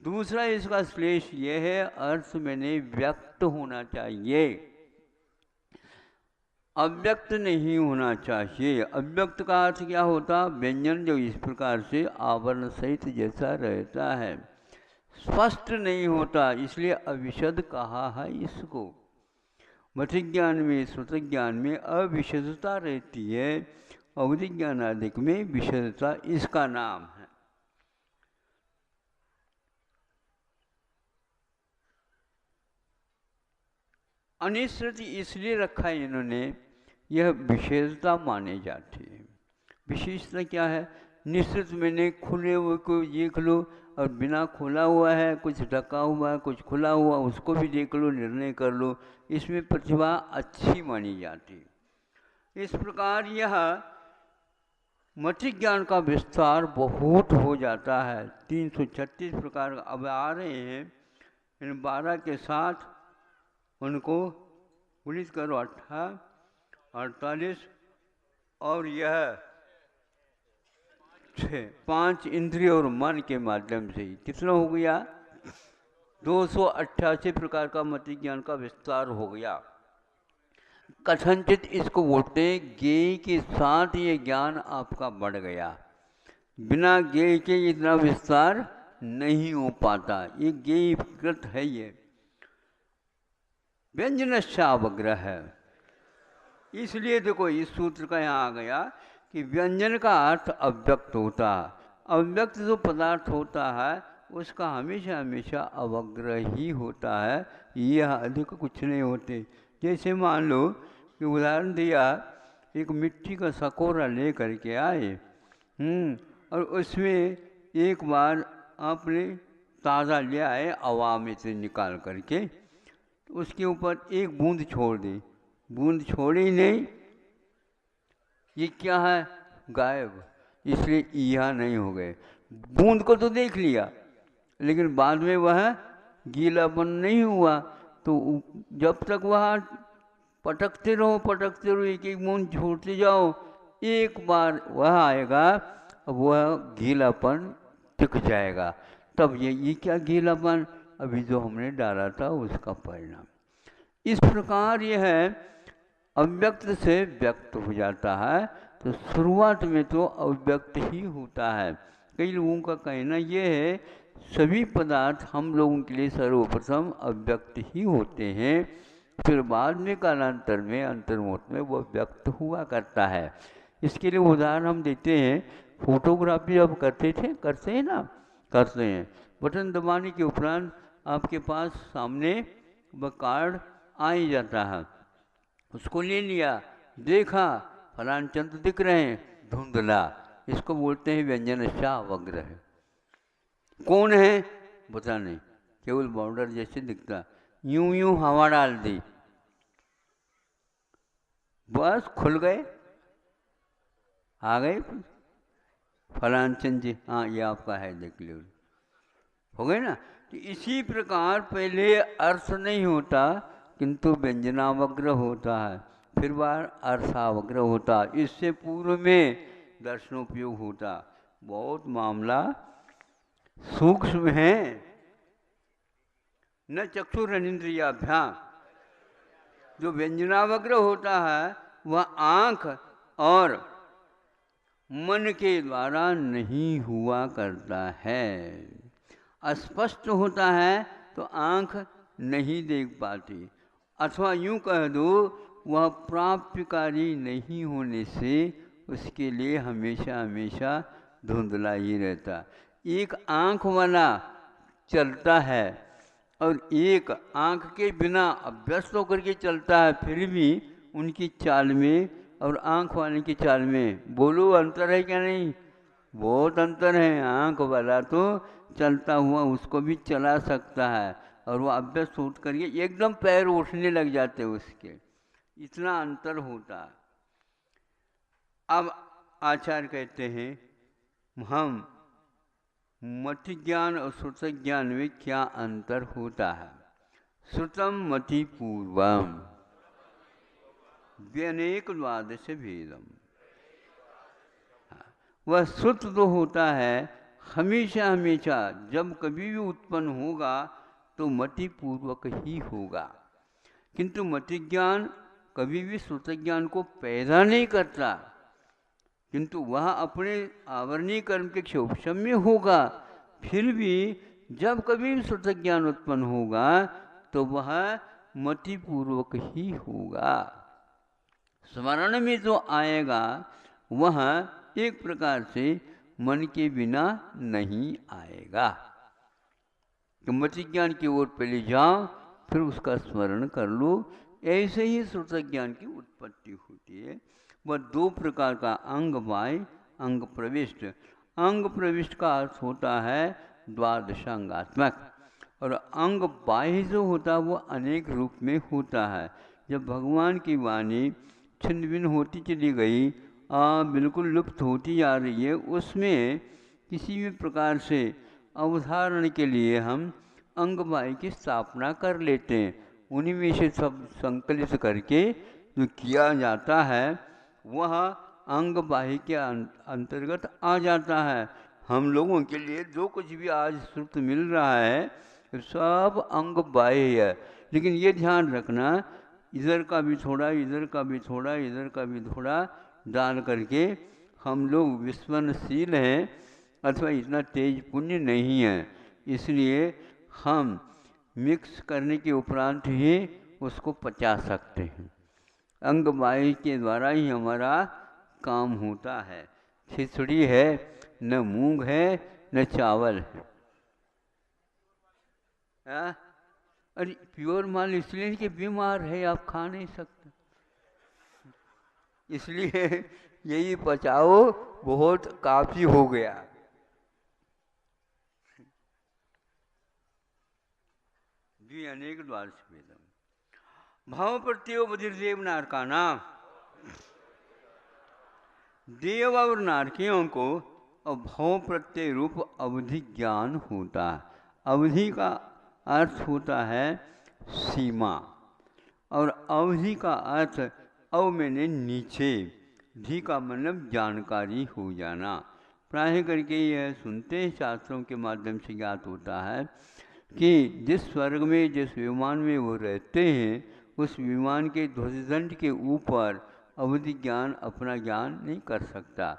दूसरा इसका श्लेष ये है, अर्थ मैंने व्यक्त होना चाहिए, अव्यक्त नहीं होना चाहिए। अव्यक्त का अर्थ क्या होता? व्यंजन जो इस प्रकार से आवरण सहित जैसा रहता है, स्पष्ट नहीं होता, इसलिए अविशद कहा है इसको। मति ज्ञान में, श्रुत ज्ञान में अविशदता रहती है, अवधि ज्ञान आदि में विशदता इसका नाम है। अनिश्चित इसलिए रखा है इन्होंने, यह विशेषता माने जाती है। विशेषता क्या है? निश्चित मैंने खुले हुए को देख लो, और बिना खुला हुआ है, कुछ ढका हुआ है, कुछ खुला हुआ, उसको भी देख लो, निर्णय कर लो, इसमें प्रतिभा अच्छी मानी जाती है। इस प्रकार यह मति ज्ञान का विस्तार बहुत हो जाता है। 336 प्रकार अब आ रहे हैं, इन 12 के साथ उनको 19 करो, 48, और यह 5 इंद्रिय और मन के माध्यम से कितना हो गया? 288 प्रकार का मति ज्ञान का विस्तार हो गया। कथनचित इसको बोलते हैं ज्ञेय के साथ ये ज्ञान आपका बढ़ गया। बिना ज्ञेय के इतना विस्तार नहीं हो पाता, ये ज्ञेयकृत है। ये व्यंजनश्चावग्रह है, इसलिए देखो इस सूत्र का यहाँ आ गया कि व्यंजन का अर्थ अव्यक्त होता है। अव्यक्त जो पदार्थ होता है उसका हमेशा हमेशा अवग्रह ही होता है, यह अधिक कुछ नहीं होते। जैसे मान लो कि उदाहरण दिया, एक मिट्टी का सकोरा ले करके आए, और उसमें एक बार आपने ताज़ा ले आए हवा में से निकाल करके, तो उसके ऊपर एक बूंद छोड़ दी, बूंद छोड़ी नहीं, ये क्या है? गायब। इसलिए यह नहीं हो गए। बूंद को तो देख लिया, लेकिन बाद में वह गीलापन नहीं हुआ, तो जब तक वह पटकते रहो, एक एक बूंद छोड़ते जाओ, एक बार वह आएगा, वह गीलापन टिक जाएगा। तब ये क्या गीलापन? अभी जो हमने डाला था उसका परिणाम। इस प्रकार यह अव्यक्त से व्यक्त हो जाता है। तो शुरुआत में तो अव्यक्त ही होता है। कई लोगों का कहना यह है सभी पदार्थ हम लोगों के लिए सर्वप्रथम अव्यक्त ही होते हैं, फिर बाद में कालांतर में अंतर्मुख में वह व्यक्त हुआ करता है। इसके लिए उदाहरण हम देते हैं, फोटोग्राफी अब करते हैं ना, करते हैं। बटन दबाने के उपरांत आपके पास सामने वह कार्ड आ ही जाता है, उसको ले लिया, देखा फलान चंद्र दिख रहे हैं, धुंधला, इसको बोलते हैं व्यंजनश्चावग्रह। कौन है पता नहीं, केवल बॉर्डर जैसे दिखता, यूं यूं हवा डाल दी, बस खुल गए, आ गए फलान चंद जी, हाँ ये आपका है, देख लो, हो गए ना। तो इसी प्रकार पहले अर्थ नहीं होता, किंतु व्यंजनावग्रह होता है, फिर बार अर्थावग्रह होता, इससे पूर्व में दर्शनोपयोग होता। बहुत मामला सूक्ष्म है। न चक्षुरनिंद्रियाभ्याम, जो व्यंजनावग्रह होता है वह आँख और मन के द्वारा नहीं हुआ करता है। अस्पष्ट होता है तो आँख नहीं देख पाती, अथवा यूँ कह दो वह प्राप्यकारी नहीं होने से उसके लिए हमेशा हमेशा धुंधला ही रहता। एक आँख वाला चलता है और एक आँख के बिना अभ्यस्त होकर के चलता है, फिर भी उनकी चाल में और आँख वाले की चाल में बोलो अंतर है क्या? नहीं, बहुत अंतर है। आँख वाला तो चलता हुआ उसको भी चला सकता है, और वो अभ्यस्त हो करके एकदम पैर उठने लग जाते उसके, इतना अंतर होता है। अब आचार्य कहते हैं हम मति ज्ञान और श्रुत ज्ञान में क्या अंतर होता है। श्रुतम मति पूर्वम व्यनेक द्वादश भेदम। वह श्रुत तो होता है हमेशा हमेशा, जब कभी भी उत्पन्न होगा तो मति पूर्वक ही होगा, किंतु मति ज्ञान कभी भी श्रुत ज्ञान को पैदा नहीं करता, किंतु वह अपने आवरणीय कर्म के क्षोभम में होगा। फिर भी जब कभी भी श्रुत ज्ञान उत्पन्न होगा तो वह मति पूर्वक ही होगा। स्मरण में जो आएगा वह एक प्रकार से मन के बिना नहीं आएगा। तो मति ज्ञान की ओर पहले जाओ, फिर उसका स्मरण कर लो। ऐसे ही श्रुत ज्ञान की उत्पत्ति होती है। वह दो प्रकार का अंग बाह्य, अंग प्रविष्ट। अंग प्रविष्ट का अर्थ होता है द्वादशांगात्मक, और अंग बाह्य जो होता है वो अनेक रूप में होता है। जब भगवान की वाणी छिन्न भिन्न होती चली गई, बिल्कुल लुप्त होती जा रही है, उसमें किसी भी प्रकार से अवधारण के लिए हम अंग बाह्य की स्थापना कर लेते हैं। उन्हीं में से सब संकलित करके जो किया जाता है वह अंग बाह्य के अंतर्गत आ जाता है। हम लोगों के लिए जो कुछ भी आज श्रुत मिल रहा है सब अंग बाह्य है, लेकिन ये ध्यान रखना इधर का भी थोड़ा, इधर का भी थोड़ा, इधर का भी थोड़ा डाल करके हम लोग विस्मरणशील हैं अथवा इतना तेज पुण्य नहीं है, इसलिए हम मिक्स करने के उपरांत ही उसको पचा सकते हैं। अंग बाह्य के द्वारा ही हमारा काम होता है। खिचड़ी है न मूंग है न चावल है। अरे प्योर माल इसलिए कि बीमार है, आप खा नहीं सकते, इसलिए यही पचाओ, बहुत काफी हो गया। भी अनेक द्वार से वेदम भाव प्रत्यो बधिर्देव नारकाना। देव और नारकियों को भाव प्रत्यय रूप अवधि ज्ञान होता है। अवधि का अर्थ होता है सीमा, और अवधि का अर्थ अव मैंने नीचे, धी का मतलब जानकारी हो जाना। प्राय करके यह सुनते हैं, शास्त्रों के माध्यम से ज्ञात होता है कि जिस स्वर्ग में, जिस विमान में वो रहते हैं, उस विमान के ध्वजदंड के ऊपर अवधि ज्ञान अपना ज्ञान नहीं कर सकता,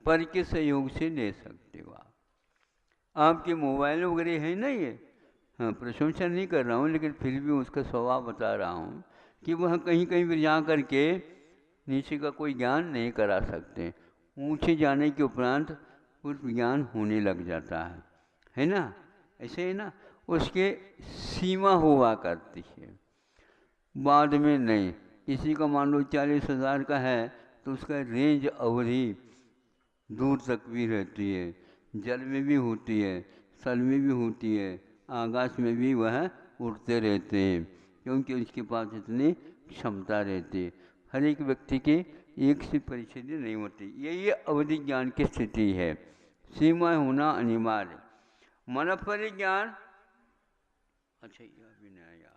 पर के सहयोग से ले सकते हो। आपके मोबाइल वगैरह है ना ये, हाँ प्रशंसा नहीं कर रहा हूँ, लेकिन फिर भी उसका स्वभाव बता रहा हूँ कि वह कहीं कहीं पर जा कर के नीचे का कोई ज्ञान नहीं करा सकते। ऊंचे जाने के उपरांत कुछ ज्ञान होने लग जाता है ना, ऐसे है ना, उसके सीमा हुआ करती है, बाद में नहीं। किसी का मान लो 40,000 का है तो उसका रेंज अवधि दूर तक भी रहती है, जल में भी होती है, स्थल में भी होती है, आकाश में भी वह उड़ते रहते हैं, क्योंकि उसके पास इतनी क्षमता रहती है। हर एक व्यक्ति के एक सी परिस्थिति नहीं होती। यही अवधि ज्ञान की स्थिति है, सीमा होना अनिवार्य। मन परिज्ञान, अच्छा यह भी नहीं आया।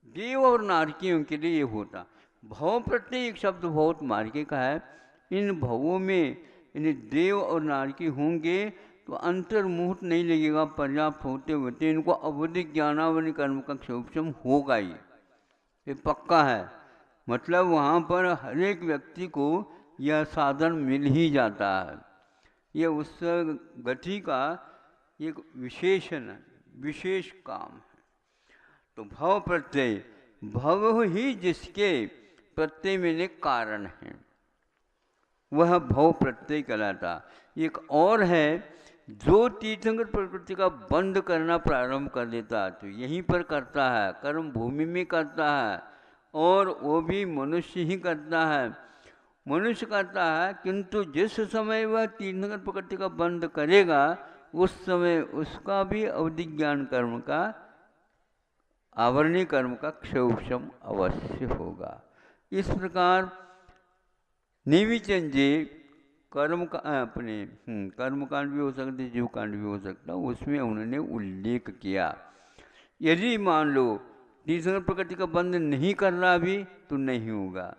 देव और नारकियों के लिए ये होता। भव प्रत्यय एक शब्द बहुत मार्के का है। इन भवों में इन देव और नारकी होंगे तो अंतर्मुहूर्त नहीं लगेगा, पर्याप्त होते होते इनको अवधि ज्ञानावली कर्म का क्षोभम होगा ही, ये पक्का है। मतलब वहाँ पर हर एक व्यक्ति को यह साधन मिल ही जाता है। यह उस गति का एक विशेषण है, विशेष काम है। तो भव प्रत्यय, भव ही जिसके प्रत्यय में कारण है वह भव प्रत्यय कहलाता। एक और है जो तीर्थंकर प्रकृति का बंद करना प्रारंभ कर देता है तो यहीं पर करता है, कर्म भूमि में करता है, और वो भी मनुष्य ही करता है, मनुष्य करता है। किंतु जिस समय वह तीर्थंकर प्रकृति का बंद करेगा उस समय उसका भी अवधि ज्ञान कर्म का, आवरणीय कर्म का क्षोभम अवश्य होगा। इस प्रकार नेमिचंद जी कर्म का अपने कर्म कांड भी हो सकते, जीव कांड भी हो सकता, उसमें उन्होंने उल्लेख किया। यदि मान लो तीसरा प्रकृति का बंध नहीं कर रहा अभी तो नहीं होगा।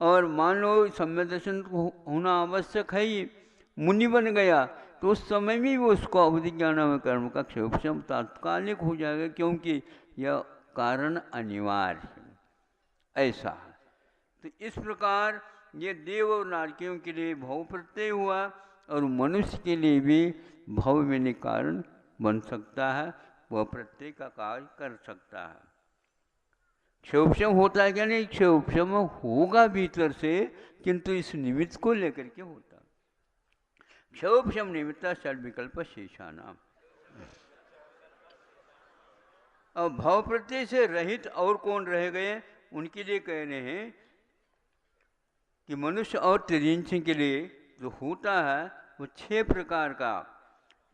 और मान लो सम्यक दर्शन होना आवश्यक है, ही मुनि बन गया तो उस समय में भी उसको अवधि ज्ञान कर्म का क्षोभम तात्कालिक हो जाएगा, क्योंकि यह कारण अनिवार्य है। ऐसा है। तो इस प्रकार ये देव और नारकियों के लिए भव प्रत्यय हुआ, और मनुष्य के लिए भी भव में कारण बन सकता है, वह प्रत्यय का कार्य कर सकता है। क्षोभम होता है क्या? नहीं, क्षोभम होगा भीतर से, किंतु इस निमित्त को लेकर के होता। क्षोभम निमित्त षड विकल्प शेषानाम। अब भाव प्रत्यय से रहित और कौन रह गए? उनके लिए कह रहे हैं कि मनुष्य और तिर्यंशी के लिए जो होता है वो 6 प्रकार का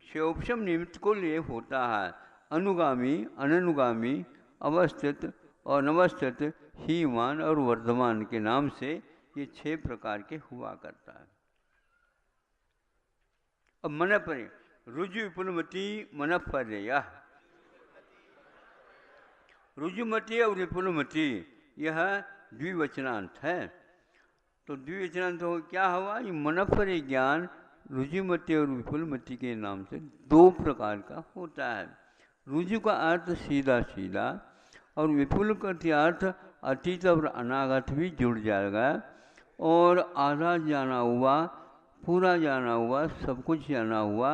क्षोभम निमित्त को लिए होता है। अनुगामी, अननुगामी, अवस्थित और अनवस्थित, हीमान और वर्धमान के नाम से ये 6 प्रकार के हुआ करता है। अब मन पर रुजु विपुलमती मन पर्य, रुजुमती और विपुलमती यह द्विवचनांत है। तो द्विवचनांत हो क्या हुआ? ये मन पर ज्ञान रुजुमती और विपुलमती के नाम से 2 प्रकार का होता है। रुजु का अर्थ सीधा सीधा, और विपुल का अर्थ अतीत और अनागत भी जुड़ जाएगा, और आधा जाना हुआ, पूरा जाना हुआ, सब कुछ जाना हुआ,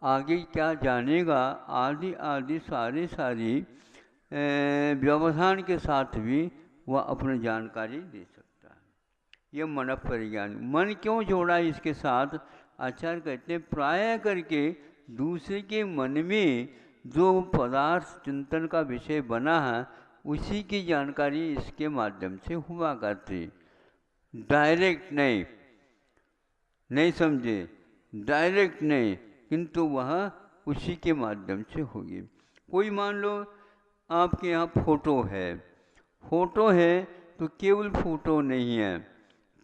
आगे क्या जानेगा आदि आदि सारी व्यवधान के साथ भी वह अपनी जानकारी दे सकता है। यह मन परिज्ञान। मन क्यों जोड़ा इसके साथ? आचार्य कहते हैं प्राय करके दूसरे के मन में जो पदार्थ चिंतन का विषय बना है उसी की जानकारी इसके माध्यम से हुआ करती, डायरेक्ट नहीं। नहीं समझे? डायरेक्ट नहीं, किंतु वह उसी के माध्यम से होगी। कोई मान लो आपके यहाँ फोटो है, फोटो है तो केवल फोटो नहीं है,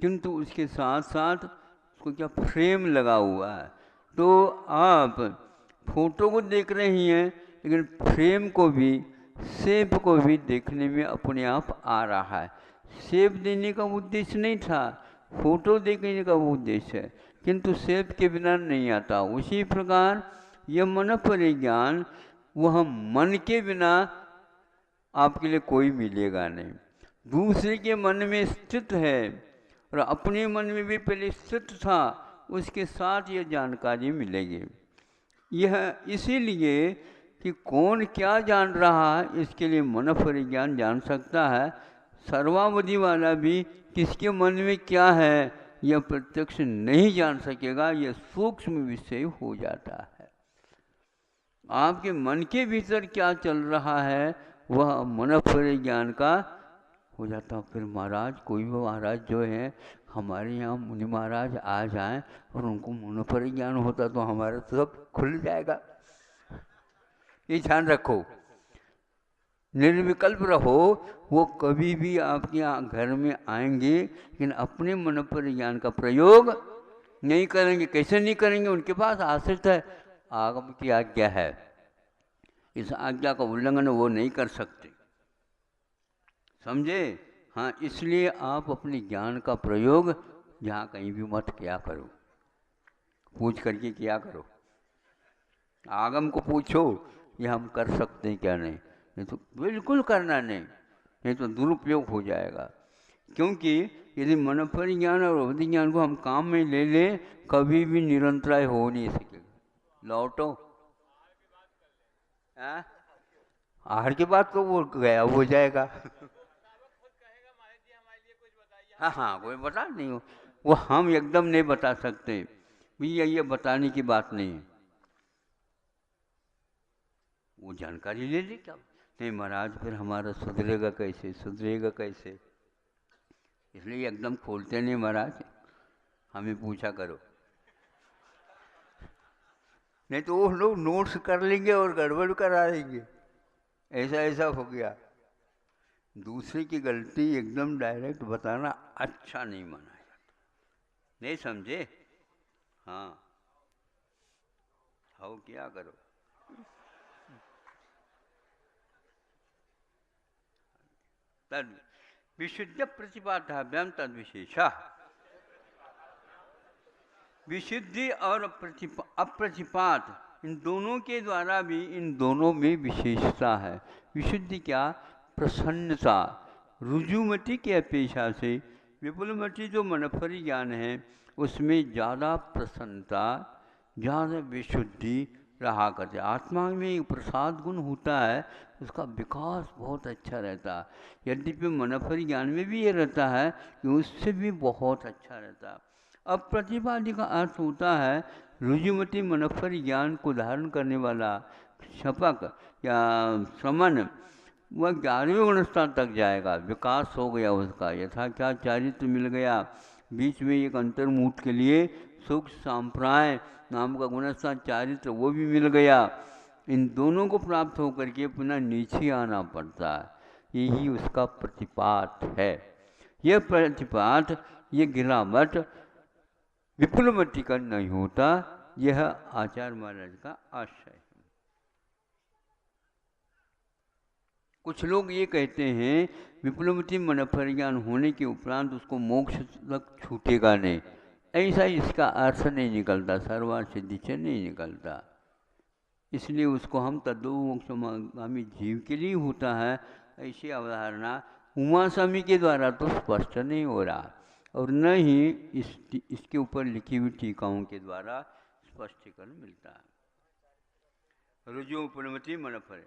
किंतु उसके साथ साथ उसको क्या फ्रेम लगा हुआ है। तो आप फोटो को देख रही हैं, लेकिन फ्रेम को भी, शेप को भी देखने में अपने आप आ रहा है। शेप देने का उद्देश्य नहीं था, फोटो देखने का उद्देश्य है, किंतु शेप के बिना नहीं आता। उसी प्रकार यह मन परिज्ञान वह मन के बिना आपके लिए कोई मिलेगा नहीं। दूसरे के मन में स्थित है और अपने मन में भी पहले स्थित था, उसके साथ यह जानकारी मिलेगी। यह इसीलिए कि कौन क्या जान रहा है इसके लिए मन परिज्ञान जान सकता है। सर्वावधि वाला भी किसके मन में क्या है यह प्रत्यक्ष नहीं जान सकेगा, यह सूक्ष्म विषय हो जाता है। आपके मन के भीतर क्या चल रहा है वह मन परिज्ञान का हो जाता। फिर महाराज कोई भी महाराज जो है हमारे यहाँ मुनि महाराज आ जाएं और उनको मन परिज्ञान होता तो हमारा तो सब खुल जाएगा। ये ध्यान रखो, निर्विकल्प रहो। वो कभी भी आपके यहाँ घर में आएंगे लेकिन अपने मन परिज्ञान का प्रयोग नहीं करेंगे। कैसे नहीं करेंगे? उनके पास आश्रित है, आगम की आज्ञा है, इस आज्ञा का उल्लंघन वो नहीं कर सकते। समझे? हाँ, इसलिए आप अपने ज्ञान का प्रयोग जहाँ कहीं भी मत किया करो, पूछ करके किया करो। आगम को पूछो ये हम कर सकते हैं क्या, नहीं तो बिल्कुल करना नहीं तो दुरुपयोग हो जाएगा। क्योंकि यदि मन परिज्ञान और अवधि ज्ञान को हम काम में ले लें कभी भी निरंतर हो नहीं सकेगा। लौटो आहार के बाद तो वो गया हो जाएगा। हाँ, कोई बता नहीं हो, वो हम एकदम नहीं बता सकते भैया, ये बताने की बात नहीं है। वो जानकारी ले ली क्या? नहीं महाराज फिर हमारा सुधरेगा कैसे, सुधरेगा कैसे? इसलिए एकदम खोलते नहीं महाराज, हमें पूछा करो। नहीं तो वो लोग नोट्स कर लेंगे और गड़बड़ करा देंगे, ऐसा ऐसा हो गया। दूसरे की गलती एकदम डायरेक्ट बताना अच्छा नहीं माना जाता। नहीं समझे? हाँ, हो क्या करो। तद विशुद्ध प्रतिपाद्याभ्याम तद विशेषा, विशुद्धि और अप्रतिपात इन दोनों के द्वारा भी इन दोनों में विशेषता है। विशुद्धि क्या? प्रसन्नता। रुजुमति की अपेक्षा से विपुलमति जो मनफरी ज्ञान है उसमें ज़्यादा प्रसन्नता, ज़्यादा विशुद्धि रहा करते। आत्मा में एक प्रसाद गुण होता है, उसका विकास बहुत अच्छा रहता है। यद्यपि मनफरी ज्ञान में भी ये रहता है कि उससे भी बहुत अच्छा रहता है। अब प्रतिपाद्य का अर्थ होता है रुजुमति मनफरी ज्ञान को धारण करने वाला शपक या समन, वह 11वें गुणस्थान तक जाएगा, विकास हो गया उसका, यथा क्या चारित्र मिल गया। बीच में एक अंतर्मुहूर्त के लिए सुख सांप्राय नाम का गुणस्थान चारित्र वो भी मिल गया। इन दोनों को प्राप्त होकर के पुनः नीचे आना पड़ता है, यही उसका प्रतिपात है। यह प्रतिपात, ये गिरावट विपुलमति का नहीं होता, यह आचार्य महाराज का आशय है। कुछ लोग ये कहते हैं विपुलमति मनपरिज्ञान होने के उपरांत उसको मोक्ष तक छूटेगा नहीं, ऐसा इसका अर्थ नहीं निकलता, सर्वार्थ सिद्धि से नहीं निकलता। इसलिए उसको हम तद्दोमोक्षगामी जीव के लिए होता है, ऐसी अवधारणा उमा स्वामी के द्वारा तो स्पष्ट नहीं हो रहा, और न ही इसके ऊपर लिखी हुई टीकाओं के द्वारा स्पष्टीकरण मिलता है। रुजु पुनमति मनफर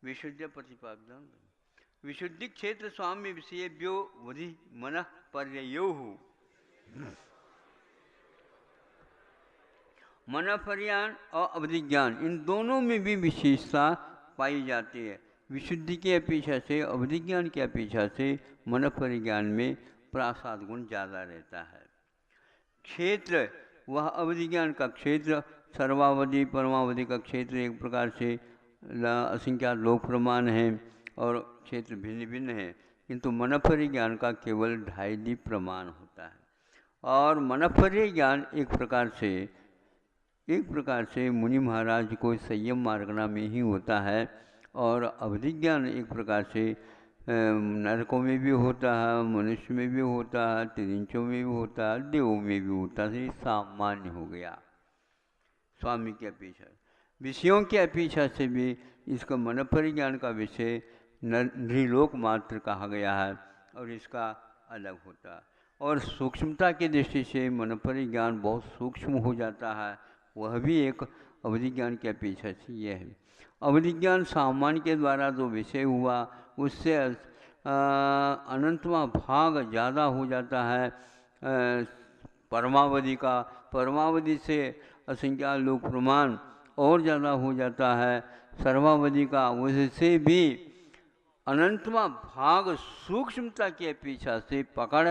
विशुद्ध प्रतिपादन विशुद्धि क्षेत्र स्वामी विषयेभ्यो वधि मन पर्ययो, मनफरियान और अवधिज्ञान इन दोनों में भी विशेषता पाई जाती है। विशुद्धि की अपेक्षा से, अवधिज्ञान की अपेक्षा से मनपरिज्ञान में प्रासाद गुण ज़्यादा रहता है। क्षेत्र, वह अवधिज्ञान का क्षेत्र सर्वावधि परमावधि का क्षेत्र एक प्रकार से असंख्यात लोक प्रमाण है और क्षेत्र भिन्न भिन्न है, किंतु मनपरिज्ञान का केवल 2.5 प्रमाण होता है। और मनपरिज्ञान एक प्रकार से मुनि महाराज को संयम मार्गना में ही होता है, और अवधिज्ञान एक प्रकार से नरकों में भी होता है, मनुष्य में भी होता है, त्रिंचों में भी होता है, देवों में भी होता है। सामान्य हो गया स्वामी की अपेक्षा। विषयों की अपेक्षा से भी इसका मनपरिज्ञान का विषय नृलोक मात्र कहा गया है और इसका अलग होता है। और सूक्ष्मता की दृष्टि से मनपरिज्ञान बहुत सूक्ष्म हो जाता है, वह भी एक अवधिज्ञान की अपेक्षा से यह है। अवधिज्ञान सामान्य के द्वारा जो विषय हुआ उससे अनंतवा भाग ज़्यादा हो जाता है परमावधि का, परमावधि से असंख्यात लोक प्रमाण और ज़्यादा हो जाता है सर्वावधि का, उससे भी अनंतवा भाग सूक्ष्मता की अपेक्षा से पकड़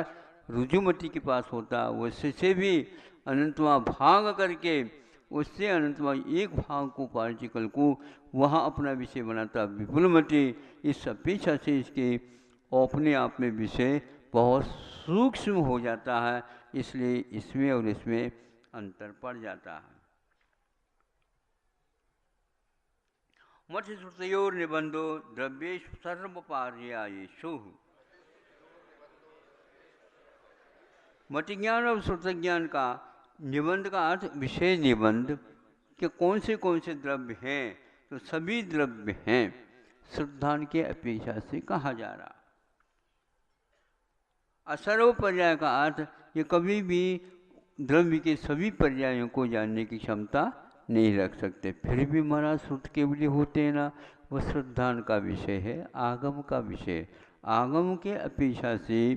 रुजुमति के पास होता है, उससे भी अनंतवा भाग करके उससे अनंतवा एक भाग को पार्टिकल को वहाँ अपना विषय बनाता विपुलमति। इस अपेक्षा से इसके अपने आप में विषय बहुत सूक्ष्म हो जाता है, इसलिए इसमें और इसमें अंतर पड़ जाता है। मठ श्रुतयोर निबंधो द्रव्येषु सर्वपार्यायेषु, मठ ज्ञान और श्रुत ज्ञान का निबंध का अर्थ विषय निबंध कि कौन से द्रव्य हैं, तो सभी द्रव्य हैं श्रद्धान के अपेक्षा से कहा जा रहा। असर्व पर्याय का अर्थ ये कभी भी द्रव्य के सभी पर्यायों को जानने की क्षमता नहीं रख सकते, फिर भी महाराज श्रुत केवली होते हैं ना, वह श्रद्धान का विषय है, आगम का विषय। आगम के अपेक्षा से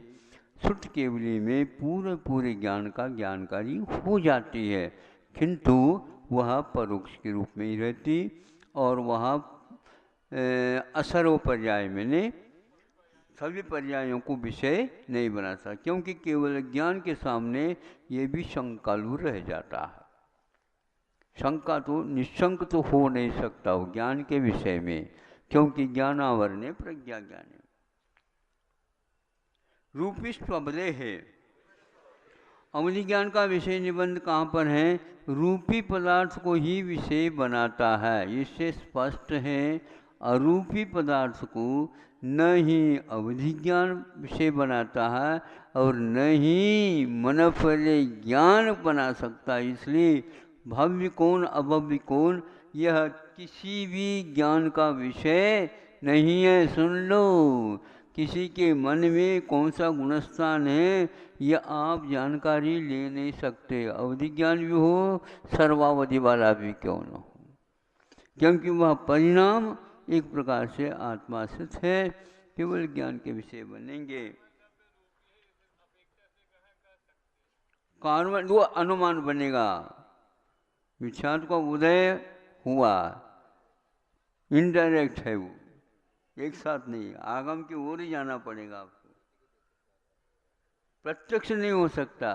श्रुत केवली में पूरे ज्ञान का ज्ञानकारी हो जाती है, किंतु वह परोक्ष के रूप में ही रहती और वह असर्व पर्याय में ने सभी पर्यायों को विषय नहीं बनाता, क्योंकि केवल ज्ञान के सामने ये भी शंकालु रह जाता है। शंका तो निशंक तो हो नहीं सकता हो ज्ञान के विषय में, क्योंकि ज्ञानावरणे प्रज्ञा ज्ञान रूपिष्ट अबले है। अवधि ज्ञान का विषय निबंध कहाँ पर है? रूपी पदार्थ को ही विषय बनाता है। इससे स्पष्ट है अरूपी पदार्थ को न ही अवधि ज्ञान विषय बनाता है और न ही मनफल ज्ञान बना सकता। इसलिए भव्य कौन अभव्य कौन यह किसी भी ज्ञान का विषय नहीं है। सुन लो, किसी के मन में कौन सा गुणस्थान है यह आप जानकारी ले नहीं सकते, अवधि ज्ञान भी हो सर्वावधि वाला भी क्यों न हो, क्योंकि वह परिणाम एक प्रकार से आत्माश्रित है। केवल ज्ञान के विषय बनेंगे। कारण वो अनुमान बनेगा। विचार का उदय हुआ, इनडायरेक्ट है वो, एक साथ नहीं, आगम की ओर ही जाना पड़ेगा आपको, प्रत्यक्ष नहीं हो सकता।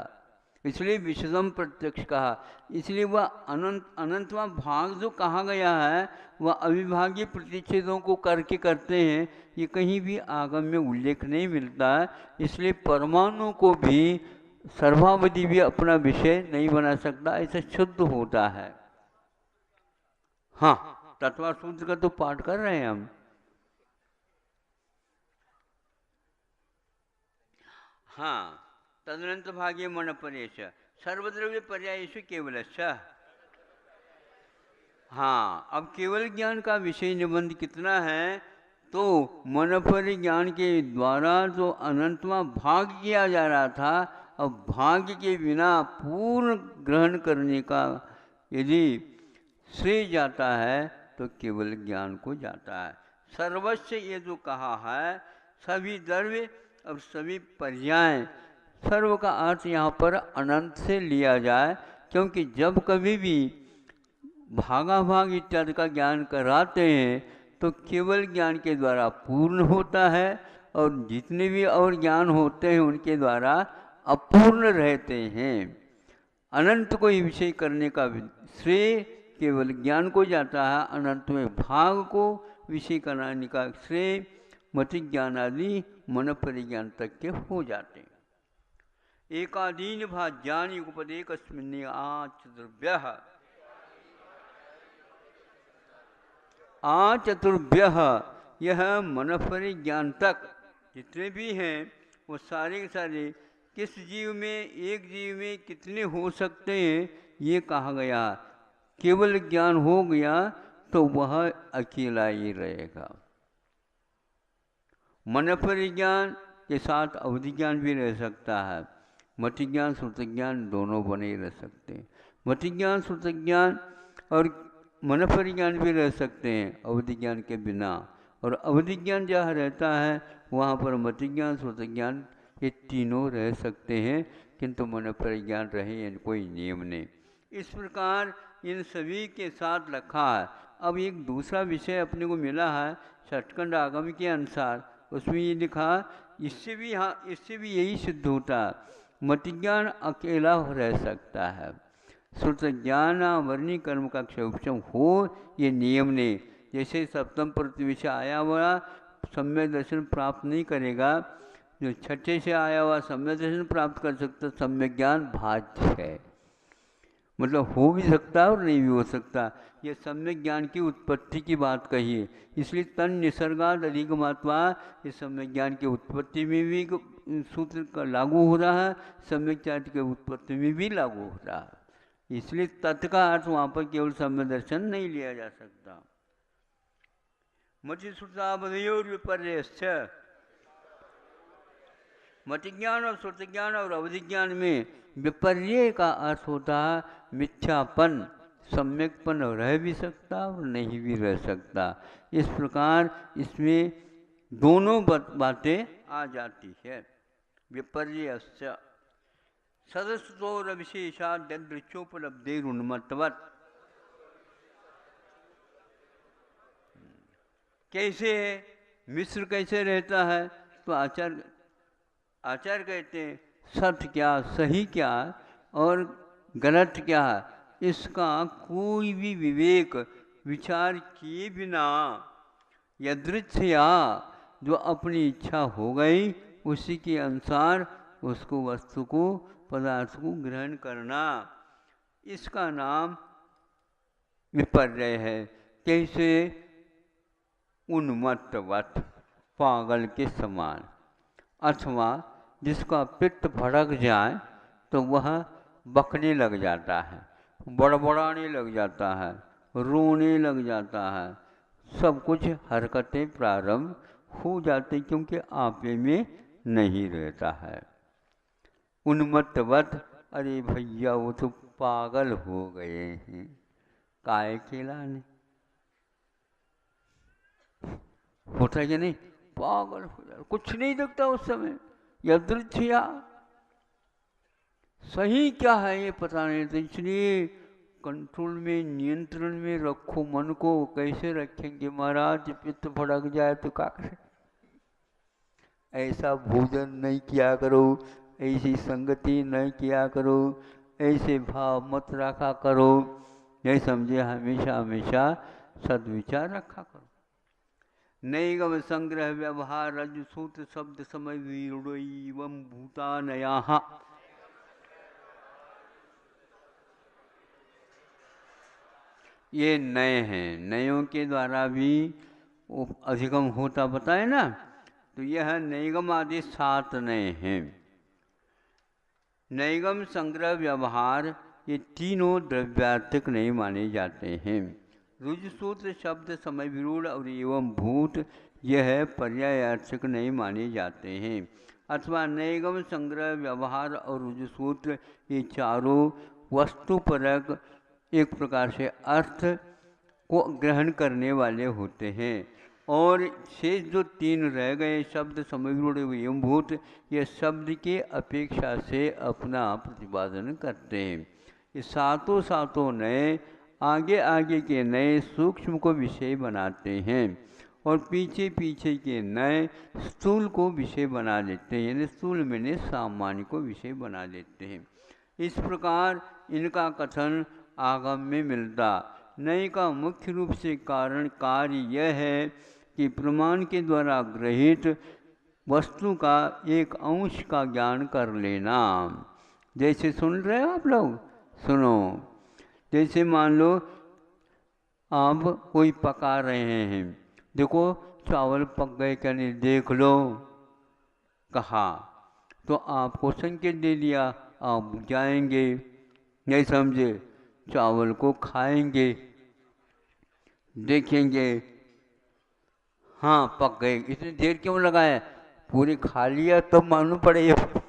इसलिए विशदम प्रत्यक्ष कहा। इसलिए वह अनंतवा भाग जो कहा गया है वह अविभाज्य प्रतिच्छेदों को करके करते हैं, ये कहीं भी आगम में उल्लेख नहीं मिलता है। इसलिए परमाणु को भी सर्वावधि भी अपना विषय नहीं बना सकता, ऐसा शुद्ध होता है। हाँ, तत्व सूत्र का तो पाठ कर रहे हैं हम। हाँ, तदनंत भाग्य मन परेश सर्वद्रव्य पर्यायेषु केवलश्च। हाँ, अब केवल ज्ञान का विषय निबंध कितना है? तो मनफल ज्ञान के द्वारा जो अनंतमा भाग किया जा रहा था, अब भाग्य के बिना पूर्ण ग्रहण करने का यदि श्रेय जाता है तो केवल ज्ञान को जाता है। सर्वस्व ये जो कहा है, सभी द्रव्य और सभी पर्याय, सर्व का अर्थ यहाँ पर अनंत से लिया जाए, क्योंकि जब कभी भी भागाभाग इत्यादि का ज्ञान कराते हैं तो केवल ज्ञान के द्वारा पूर्ण होता है और जितने भी और ज्ञान होते हैं उनके द्वारा अपूर्ण रहते हैं। अनंत को विषय करने का श्रेय केवल ज्ञान को जाता है, अनंत में भाग को विषय कराने का श्रेय मति ज्ञान आदि मन परिज्ञान तक के हो जाते हैं। एकादीन भाज्यानि उपदेकस्मिन् आचतुर्भ्यः आचतुर्भ्यः, यह मन परिज्ञान तक जितने भी हैं वो सारे के सारे किस जीव में, एक जीव में कितने हो सकते हैं ये कहा गया। केवल ज्ञान हो गया तो वह अकेला ही रहेगा। मन परिज्ञान के साथ अवधि ज्ञान भी रह सकता है, मति ज्ञान श्रुति ज्ञान दोनों बने ही रह सकते हैं। मति ज्ञान श्रुति ज्ञान और मन परिज्ञान भी रह सकते हैं अवधि ज्ञान के बिना, और अवधि ज्ञान जहाँ रहता है वहाँ पर मति ज्ञान श्रुति ज्ञान ये तीनों रह सकते हैं, किंतु मन परिज्ञान रहे कोई नियम नहीं। इस प्रकार इन सभी के साथ रखा है। अब एक दूसरा विषय अपने को मिला है षटखंड आगम के अनुसार, उसमें ये लिखा, इससे भी हाँ, इससे भी यही सिद्ध होता, मति ज्ञान अकेला रह सकता है, श्रुत ज्ञान वर्णी कर्म का क्षयोपम हो ये नियम नहीं। जैसे सप्तम पृथ्वी से आया हुआ सम्यक दर्शन प्राप्त नहीं करेगा, जो छठे से आया हुआ सम्यक दर्शन प्राप्त कर सकता, सम्यक ज्ञान भाज्य है, मतलब हो भी सकता है और नहीं भी हो सकता। ये सम्यक ज्ञान की उत्पत्ति की बात कही है, इसलिए तन निसर्गाद अधिगमात्वा ये सम्यक ज्ञान की उत्पत्ति में भी सूत्र का लागू हो रहा है, सम्यक ज्ञान की उत्पत्ति में भी लागू हो रहा है। इसलिए तत् का अर्थ वहाँ पर केवल सम्यक दर्शन नहीं लिया जा सकता। मति श्रुतावधयोर विपर्यश्च, मति ज्ञान और श्रुति ज्ञान और अवधि ज्ञान में विपर्य का अर्थ होता है मिथ्यापन, सम्यकपन रह भी सकता और नहीं भी रह सकता। इस प्रकार इसमें दोनों बातें आ जाती है। विपर्यश्च सदस्योर विशेषाद दृश्योपलब्धेर उन्मत्तवत्, कैसे है मिश्र कैसे रहता है? तो आचार्य कहते हैं सत्य क्या, सही क्या और गलत क्या है, इसका कोई भी विवेक विचार किए बिना यदृच्छया जो अपनी इच्छा हो गई उसी के अनुसार उसको वस्तु को पदार्थ को ग्रहण करना, इसका नाम विपर्य है। कैसे? उन्मत्तवत, पागल के समान। अथवा जिसका पित्त भड़क जाए तो वह बकने लग जाता है, बड़बड़ाने लग जाता है, रोने लग जाता है, सब कुछ हरकतें प्रारंभ हो जाती, क्योंकि आपे में नहीं रहता है। उन्मत्तवत, अरे भैया वो तो पागल हो गए हैं, काय खिलाने। होता है कि नहीं? पागल हो जाए, कुछ नहीं दिखता उस समय, यदृच्छया सही क्या है ये पता नहीं। तो इसलिए कंट्रोल में, नियंत्रण में रखो मन को। कैसे रखेंगे महाराज? पित्त भड़क जाए तो क्या करें? ऐसा भोजन नहीं किया करो, ऐसी संगति नहीं किया करो, ऐसे भाव मत रखा करो। ये समझे, हमेशा हमेशा सद्विचार रखा करो। नैगम संग्रह व्यवहार रज सूत्र शब्द समय वीरम भूतानया। ये नए हैं, नयों के द्वारा भी अधिगम होता बताए ना। तो यह नैगम आदि 7 नए हैं। नैगम संग्रह व्यवहार ये तीनों द्रव्यार्थिक नहीं माने जाते हैं। रुजसूत्र शब्द समय विरूढ़ और एवं भूत यह पर्यायार्थिक नहीं माने जाते हैं। अथवा नैगम संग्रह व्यवहार और रुजसूत्र ये चारों वस्तुपरक एक प्रकार से अर्थ को ग्रहण करने वाले होते हैं। और शेष जो 3 रह गए शब्द समग्र एवं भूत, ये शब्द के अपेक्षा से अपना प्रतिपादन करते हैं। ये सातों नए आगे आगे के नए सूक्ष्म को विषय बनाते हैं और पीछे पीछे के नए स्थूल को विषय बना लेते हैं, यानी स्थूल में सामान्य को विषय बना लेते हैं। इस प्रकार इनका कथन आगम में मिलता। नए का मुख्य रूप से कारण कार्य यह है कि प्रमाण के द्वारा ग्रहित वस्तु का एक अंश का ज्ञान कर लेना। जैसे सुन रहे हो आप लोग, सुनो। जैसे मान लो आप कोई पका रहे हैं, देखो चावल पक गए क्या नहीं देख लो, कहा तो आपको संकेत दे दिया, आप जाएंगे, नहीं समझे, चावल को खाएंगे, देखेंगे, हाँ पक गए। इतनी देर क्यों लगाया? पूरी खा लिया तब तो मालूम पड़ेगा।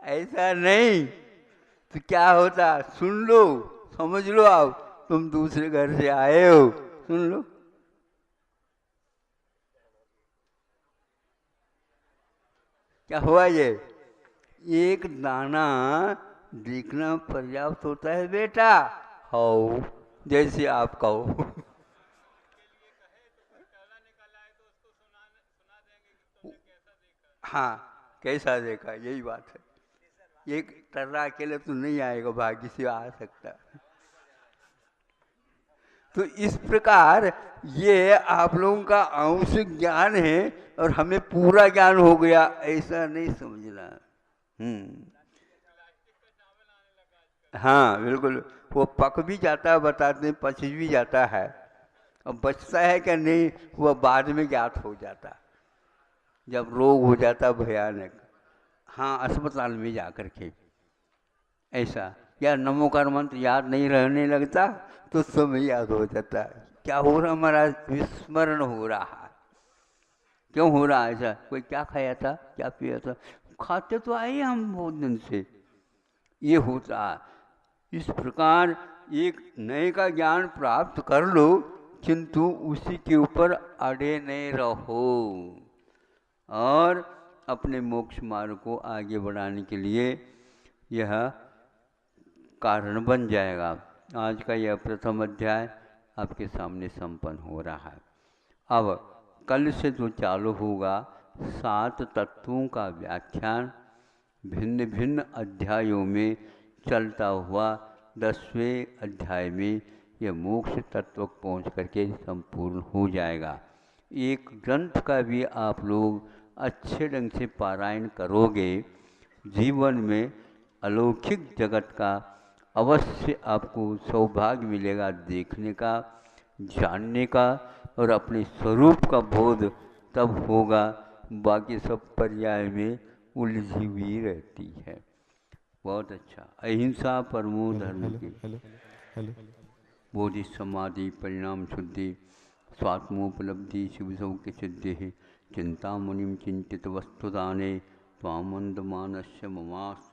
ऐसा नहीं तो क्या होता? सुन लो, समझ लो, आप तुम दूसरे घर से आए हो, सुन लो। क्या हुआ? ये एक दाना देखना पर्याप्त होता है बेटा। हो जैसे आप कहो। हाँ, कैसा देखा, यही बात है। एक टर्रा अकेले तो नहीं आएगा, भाग्य से आ सकता। तो इस प्रकार ये आप लोगों का आंशिक ज्ञान है और हमें पूरा ज्ञान हो गया, ऐसा नहीं समझना। हाँ बिल्कुल, वो पक भी जाता है, बताते हैं पच भी जाता है, अब बचता है क्या नहीं वह बाद में ज्ञात हो जाता, जब रोग हो जाता भयानक। हाँ, अस्पताल में जा कर के ऐसा, या नमोकार मंत्र याद नहीं रहने लगता तो समय याद हो जाता है। क्या हो रहा हमारा? विस्मरण हो रहा है। क्यों हो रहा है ऐसा? कोई क्या खाया था, क्या पिया था, खाते तो आए हम बहुत दिन से, ये होता है। इस प्रकार एक नए का ज्ञान प्राप्त कर लो, किंतु उसी के ऊपर अड़े नहीं रहो और अपने मोक्ष मार्ग को आगे बढ़ाने के लिए यह कारण बन जाएगा। आज का यह प्रथम अध्याय आपके सामने संपन्न हो रहा है। अब कल से जो चालू होगा 7 तत्वों का व्याख्यान भिन्न भिन्न अध्यायों में चलता हुआ 10वें अध्याय में यह मोक्ष तत्व पहुँच करके संपूर्ण हो जाएगा। एक ग्रंथ का भी आप लोग अच्छे ढंग से पारायण करोगे, जीवन में अलौकिक जगत का अवश्य आपको सौभाग्य मिलेगा देखने का, जानने का, और अपने स्वरूप का बोध तब होगा। बाकी सब पर्याय में उलझी हुई रहती है। बहुत अच्छा। अहिंसा परमो हेलो धर्म हेलो की हेलो हेलो। बोधि समाधि परिणाम शुद्धि स्वात्मोपलब्धि शिव सौख्य सिद्धि चिंतामणिम चिंतित वस्तुदाने त्वामंद मानस्य ममास्ते